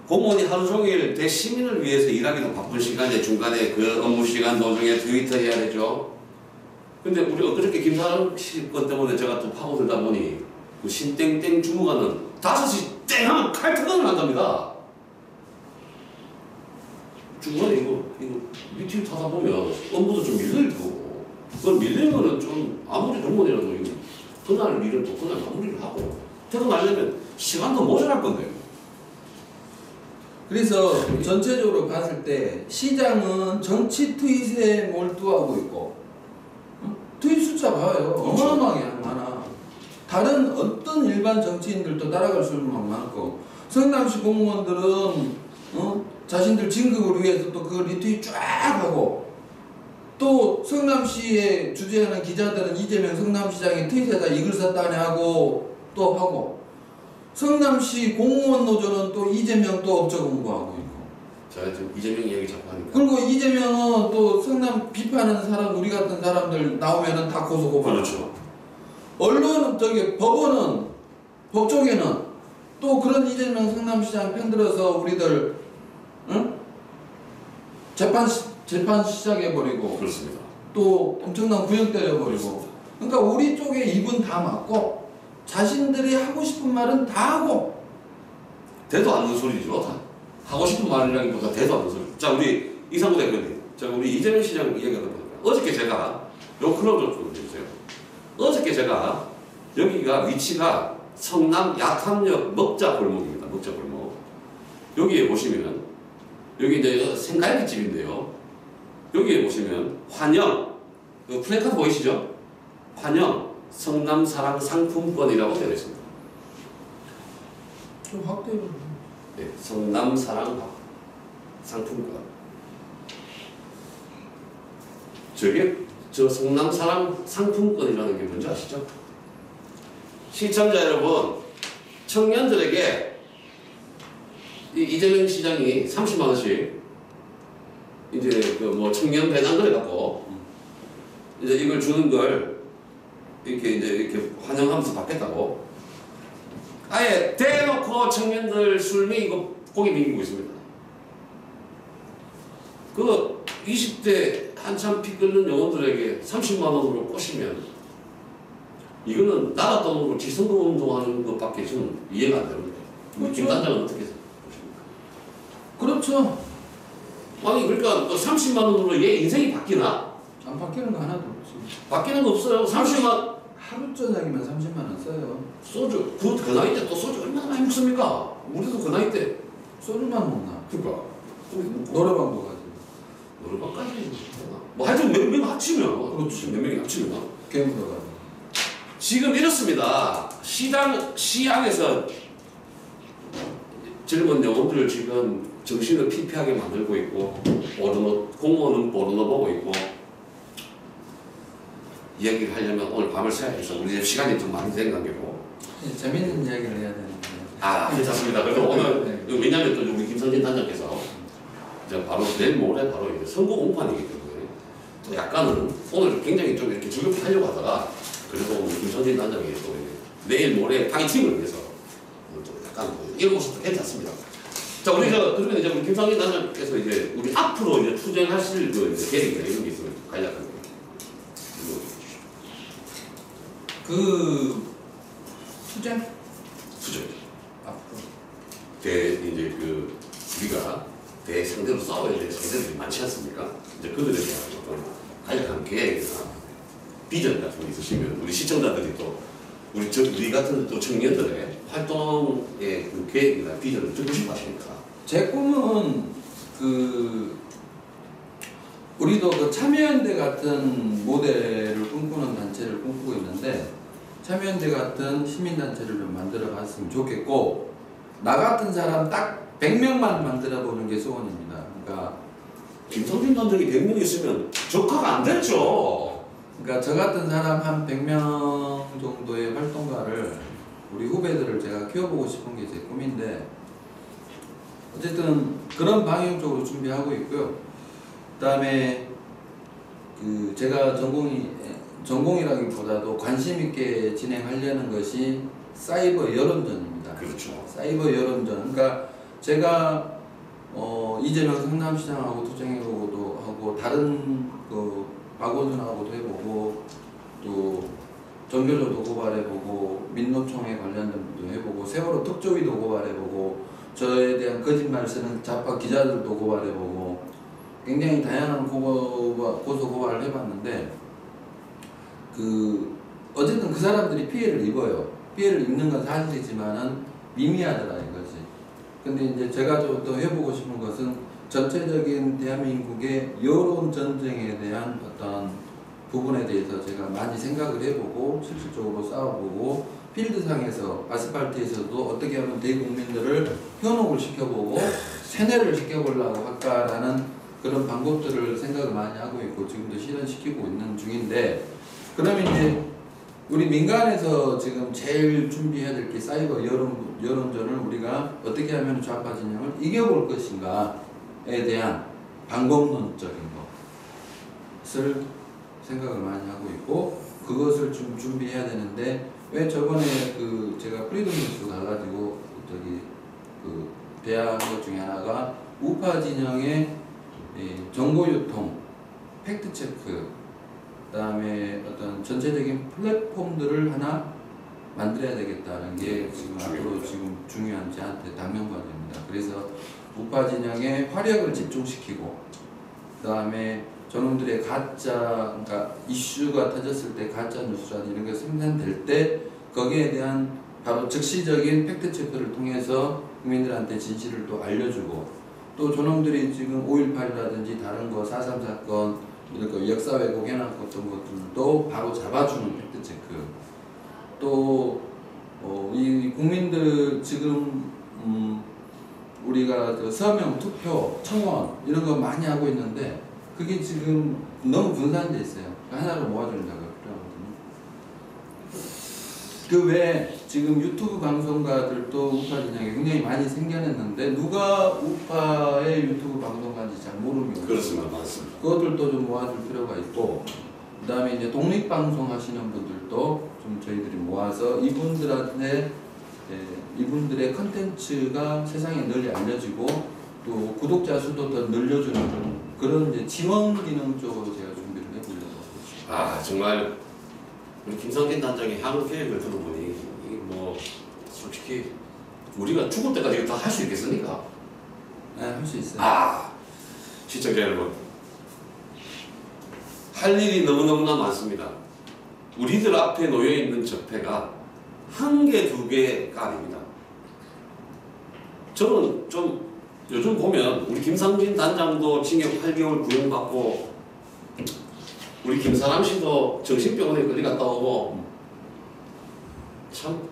공무원이 하루 종일 대시민을 위해서 일하기도 바쁜 시간에 중간에 그 업무 시간 도중에 트위터 해야 되죠. 근데 우리 엊그저께 김사람 씨 것 때문에 제가 또 파고들다 보니 그 신땡땡 주무관은 5시 땡 하면 칼퇴근을 한답니다. 중간에 이거 미팅 타다 보면 업무도 좀 밀릴 거고 그걸 밀리면은 좀 아무리 공무원이라도 이거 그날 일은 또 그날 마무리를 하고 퇴근하려면 시간도 모자랄 건데요. 그래서 전체적으로 봤을 때 시장은 정치 트윗에 몰두하고 있고 트윗 숫자 봐요. 그렇죠. 어마어마하게 많아. 다른 어떤 일반 정치인들도 따라갈 수만 많고 성남시 공무원들은 자신들 진급을 위해서 또 그 리트윗 쫙 하고 또 성남시에 주재하는 기자들은 이재명 성남시장이 트윗에다 이글 썼다네 하고 또 하고 성남시 공무원 노조는 또 이재명 또 업적 공부하고 있고 제가 지금 이재명 이야기 자꾸 하니까 그리고 이재명은 또 성남 비판하는 사람 우리 같은 사람들 나오면은 다 고소고발. 그렇죠. 언론은 저기 법원은 법조계는 또 그런 이재명 성남시장 편들어서 우리들 재판 시작해버리고 그렇습니다. 또 엄청난 구형 때려버리고. 그러니까 우리 쪽에 입은 다 맞고 자신들이 하고 싶은 말은 다 하고. 대도 않는 소리죠. 다. 하고 싶은 말이라기보다 대도 않는 소리. 자, 우리 이상구 대표님. 자, 우리 이재명 시장 이야기하다 보니까 어저께 제가 요 클럽 좀 보여주세요. 어저께 제가 여기가 위치가 성남 약함역 먹자 골목입니다. 먹자 골목. 여기에 보시면 여기 이제 생갈비집인데요. 여기에 보시면 환영 그 플래카드 보이시죠? 환영 성남사랑 상품권이라고 되어 있습니다. 좀 확대를. 네, 성남사랑 상품권. 저게 저 성남사랑 상품권이라는 게 뭔지 아시죠? 시청자 여러분, 청년들에게 이재명 시장이 30만 원씩 이제 그 뭐 청년 배당을 해갖고 이제 이걸 주는 걸 이렇게 환영하면서 받겠다고 아예 대놓고 청년들 술 먹이고 고기 먹이고 있습니다. 그 20대 한참 피 끓는 영혼들에게 30만 원으로 꼬시면 이거는 나라 돈으로 지선거 운동하는 것밖에 좀 이해가 안 됩니다. 그렇죠. 김 단장은 어떻게 보십니까? 그렇죠. 아니 그러니까 그 30만 원으로 얘 인생이 바뀌나? 안 바뀌는 거 하나도 없지. 바뀌는 거 없어요. 30만 하루 저녁이면 30만 원 써요. 소주 그 나이 때 또 소주 얼마나 많이 먹습니까? 우리도 그 나이 때 소주만 먹나? 그러니까 노래방도 가지. 노래방까지 뭐 하여튼 몇 명 합치면 그렇지. 몇 명이 합치면 게임으로 가지. 지금 이렇습니다. 시장에서 젊은 영혼들을 지금 정신을 피폐하게 만들고 있고 공무원은 포르노 보고 있고 이야기를 하려면 오늘 밤을 새야 해서 우리 시간이 좀 많이 된 관계고 재밌는 이야기를 해야 되는데. 괜찮습니다. 그래서 오늘 네. 왜냐하면 또 우리 김성진 단장께서 이제 바로 내일 모레 바로 이제 선거 공판이기 때문에 또 약간은 오늘 굉장히 좀 이렇게 즐겁게 하려고 하다가 그래도 우리 김성진 단장이 또 내일 모레 파이팅을 위해서 좀 약간 이런 모습도 괜찮습니다. 자, 우리 그러면 이제 우리 김성진 단장께서 이제 우리 앞으로 이제 투쟁하실 그 이제 계획이나 이런 게 있으면 간략하게. 그 투쟁? 투쟁. 앞으로. 이제 그 우리가 상대로 싸워야 될 상대들이 많지 않습니까? 이제 그들에 대한 어떤 간략한 계획이나 비전 같은 게 있으시면 우리 시청자들이 또 우리 같은 또 청년들의 활동의 그 계획이나 비전을 듣고 싶어 하시니까. 제 꿈은 우리도 그 참여연대 같은 모델을 꿈꾸는 단체를 꿈꾸고 있는데 참여연대 같은 시민단체를 좀 만들어 봤으면 좋겠고 나 같은 사람 딱 100명만 만들어 보는 게 소원입니다. 그러니까 김성진 단장이 100명 있으면 적화가 안 됐죠. 그러니까 저 같은 사람 한 100명 정도의 활동가를 우리 후배들을 제가 키워보고 싶은 게 제 꿈인데 어쨌든 그런 방향 쪽으로 준비하고 있고요. 그다음에 제가 전공이라기보다도 관심 있게 진행하려는 것이 사이버 여론전입니다. 그렇죠. 사이버 여론전. 그러니까 제가 이재명 성남시장하고 투쟁해보고도 하고 다른 박원순하고도 해보고 또 정교조도 고발해보고 민노총에 관련된 것도 해보고 세월호 특조위도 고발해보고 저에 대한 거짓말 쓰는 좌파 기자들도 고발해보고 굉장히 다양한 고소 고발을 해봤는데 어쨌든 그 사람들이 피해를 입어요. 피해를 입는 건 사실이지만은 미미하더라 이거지. 근데 이제 제가 또 해보고 싶은 것은 전체적인 대한민국의 여론 전쟁에 대한 어떤 부분에 대해서 제가 많이 생각을 해보고 실질적으로 싸워보고 필드상에서 아스팔트에서도 어떻게 하면 대국민들을 현혹을 시켜보고 세뇌를 시켜보려고 할까라는 그런 방법들을 생각을 많이 하고 있고 지금도 실현시키고 있는 중인데 그러면 이제 우리 민간에서 지금 제일 준비해야 될 게 사이버 여론전을 우리가 어떻게 하면 좌파 진영을 이겨볼 것인가에 대한 방법론적인 것을 생각을 많이 하고 있고 그것을 좀 준비해야 되는데 왜 저번에 제가 프리덤 뉴스 가가지고 대화한 것 중에 하나가 우파 진영의 정보 유통, 팩트 체크 그다음에 어떤 전체적인 플랫폼들을 하나 만들어야 되겠다는 게 지금 앞으로 지금 중요한 저한테 당면 과제입니다. 그래서 우파 진영에 화력을 집중시키고, 그다음에 저놈들의 가짜, 그러니까 이슈가 터졌을 때 가짜 뉴스라든지 이런 게 생산될 때 거기에 대한 바로 즉시적인 팩트 체크를 통해서 국민들한테 진실을 또 알려주고, 또 저놈들이 지금 5.18이라든지 다른 거 4.3 사건 이런 거 역사 왜곡해놨던 것들도 바로 잡아주는 팩트 체크. 또 이 국민들 지금 우리가 그 서명 투표 청원 이런 거 많이 하고 있는데 그게 지금 너무 분산돼 있어요. 하나로 모아주는 작업이 필요하거든요. 그 외에 지금 유튜브 방송가들도 우파 진영이 굉장히 많이 생겨났는데 누가 우파의 유튜브 방송가인지 잘 모르겠어요. 그렇습니다. 맞습니다. 그것들도 좀 모아줄 필요가 있고, 그 다음에 이제 독립방송 하시는 분들도 좀 저희들이 모아서 이분들한테 이분들의 컨텐츠가 세상에 널리 알려지고 또 구독자 수도 더 늘려주는 그런 이제 지원 기능 쪽으로 제가 준비를 해보려고 하고 있습니다. 아 정말 우리 김성진 단장의 향후 계획을 들어보니 이게 뭐 솔직히 우리가 죽을 때까지 이거 다 할 수 있겠습니까? 네, 할 수 있어요. 아 시청자 여러분, 할 일이 너무너무나 많습니다. 우리들 앞에 놓여있는 적폐가 한 개, 두 개가 아닙니다. 저는 좀 요즘 보면 우리 김상진 단장도 징역 8개월 구형받고 우리 김사람 씨도 정신병원에 끌려갔다 오고 참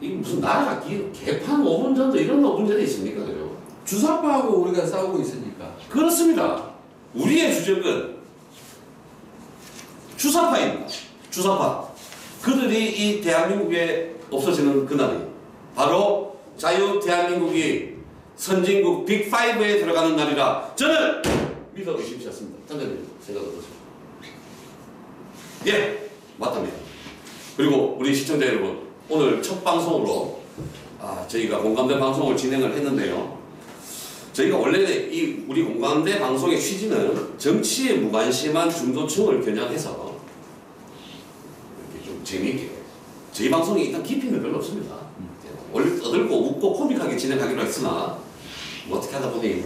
이게 무슨 나라가 개판 5분 전도 이런 문제가 있습니까? 그죠? 주사파하고 우리가 싸우고 있으니까. 그렇습니다. 우리의 주적은 주사파입니다. 주사파. 그들이 이 대한민국에 없어지는 그날이 바로 자유 대한민국이 선진국 빅5에 들어가는 날이라 저는 믿어 의심치 않습니다. 단장님 생각 어떠세요? 예, 맞답니다. 그리고 우리 시청자 여러분, 오늘 첫 방송으로 저희가 공감대 방송을 진행을 했는데요. 저희가 원래 우리 공감대 방송의 취지는 정치에 무관심한 중도층을 겨냥해서 이렇게 좀 재미있게, 저희 방송이 일단 깊이는 별로 없습니다. 원래 떠들고 웃고 코믹하게 진행하기로 했으나 뭐 어떻게 하다 보니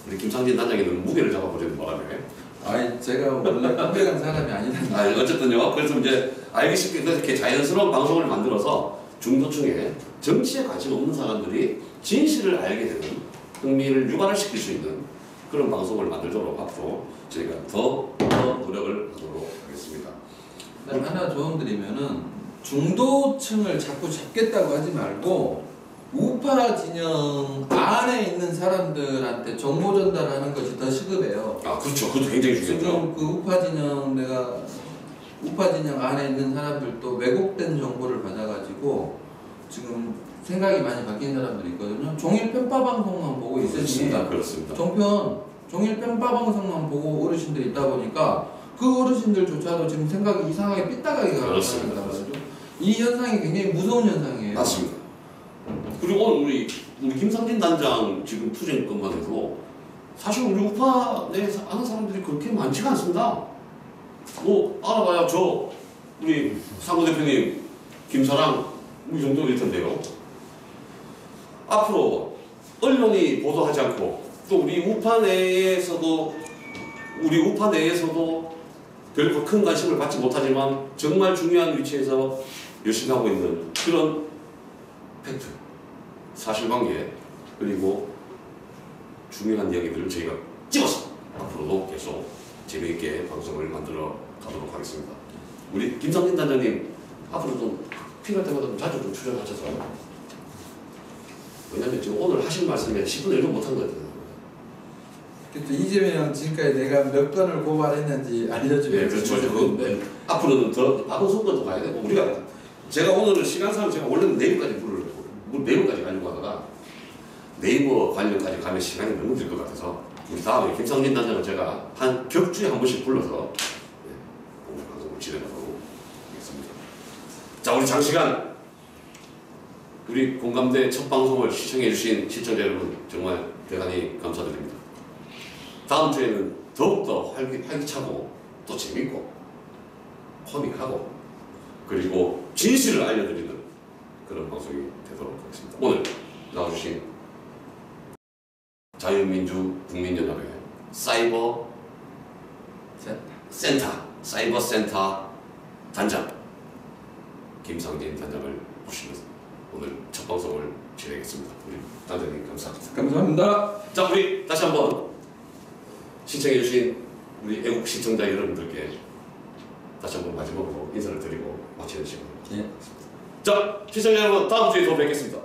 우리 김상진 단장님은 무게를 잡아버리는 바람에 아니 제가 원래 컴백한 사람이 아니다. 어쨌든요. 그래서 이제 알기 쉽게 이렇게 자연스러운 방송을 만들어서 중도층에 정치에 관심 없는 사람들이 진실을 알게 되는, 흥미를 유발을 시킬 수 있는 그런 방송을 만들도록 앞으로 저희가 더 노력을 하도록 하겠습니다. 하나 조언드리면은 중도층을 자꾸 잡겠다고 하지 말고 우파 진영 안에 있는 사람들한테 정보 전달하는 것이 더 시급해요. 아 그렇죠. 그것도 굉장히 중요하죠. 지금 그 우파 진영 안에 있는 사람들도 왜곡된 정보를 받아가지고 지금 생각이 많이 바뀐 사람들이 있거든요. 종일 편파 방송만 보고 있으니 그렇습니다. 종일 편파 방송만 보고 어르신들이 있다 보니까 그 어르신들조차도 지금 생각이 이상하게 삐딱하게 가는 거죠. 이 현상이 굉장히 무서운 현상이에요. 맞습니다. 그리고 오늘 우리 김상진 단장 지금 투쟁 것만 해도 사실 우리 우파 내에서 아는 사람들이 그렇게 많지가 않습니다. 뭐 알아봐야 우리 상구 대표님, 김사랑 이 정도일 텐데요. 앞으로 언론이 보도하지 않고 또 우리 우파 내에서도 별로 큰 관심을 받지 못하지만 정말 중요한 위치에서 열심히 하고 있는 그런 팩트, 사실관계, 그리고 중요한 이야기들을 저희가 찍어서 앞으로도 계속 재미있게 방송을 만들어 가도록 하겠습니다. 우리 김상진 단장님 앞으로 좀 필요할 때마다 좀 자주 좀 출연하셔서, 왜냐면 지금 오늘 하신 말씀에 10분의 1도 못한 것 같아요. 이재명 지금까지 내가 몇 건을 고발했는지 알려주면. 네, 그렇죠. 앞으로는 더 방송권도 가야 되고, 제가 오늘은 시간상 제가 원래는 내일까지 가려고 하다가 네이버 관련까지 가면 시간이 너무 들 것 같아서 우리 다음에 김상진 단장을 제가 한 격주에 한 번씩 불러서 오늘 방송을 진행하도록 하겠습니다. 자, 우리 장시간 우리 공감대 첫 방송을 시청해주신 시청자 여러분 정말 대단히 감사드립니다. 다음 주에는 더욱더 활기차고 또 재밌고 코믹하고 그리고 진실을 알려드리는 그런 방송이 되도록 하겠습니다. 오늘 나와주신 자유민주 국민연합의 사이버 센터 단장 김상진 단장을 모시면서 오늘 첫 방송을 진행했습니다. 우리 단장님 감사합니다. 감사합니다. 자, 우리 다시 한번 신청해주신 우리 애국 시청자 여러분들께 다시 한번 마지막으로 인사를 드리고 마치는 시간입니다. 예. 자, 시청자 여러분 다음 주에 또 뵙겠습니다.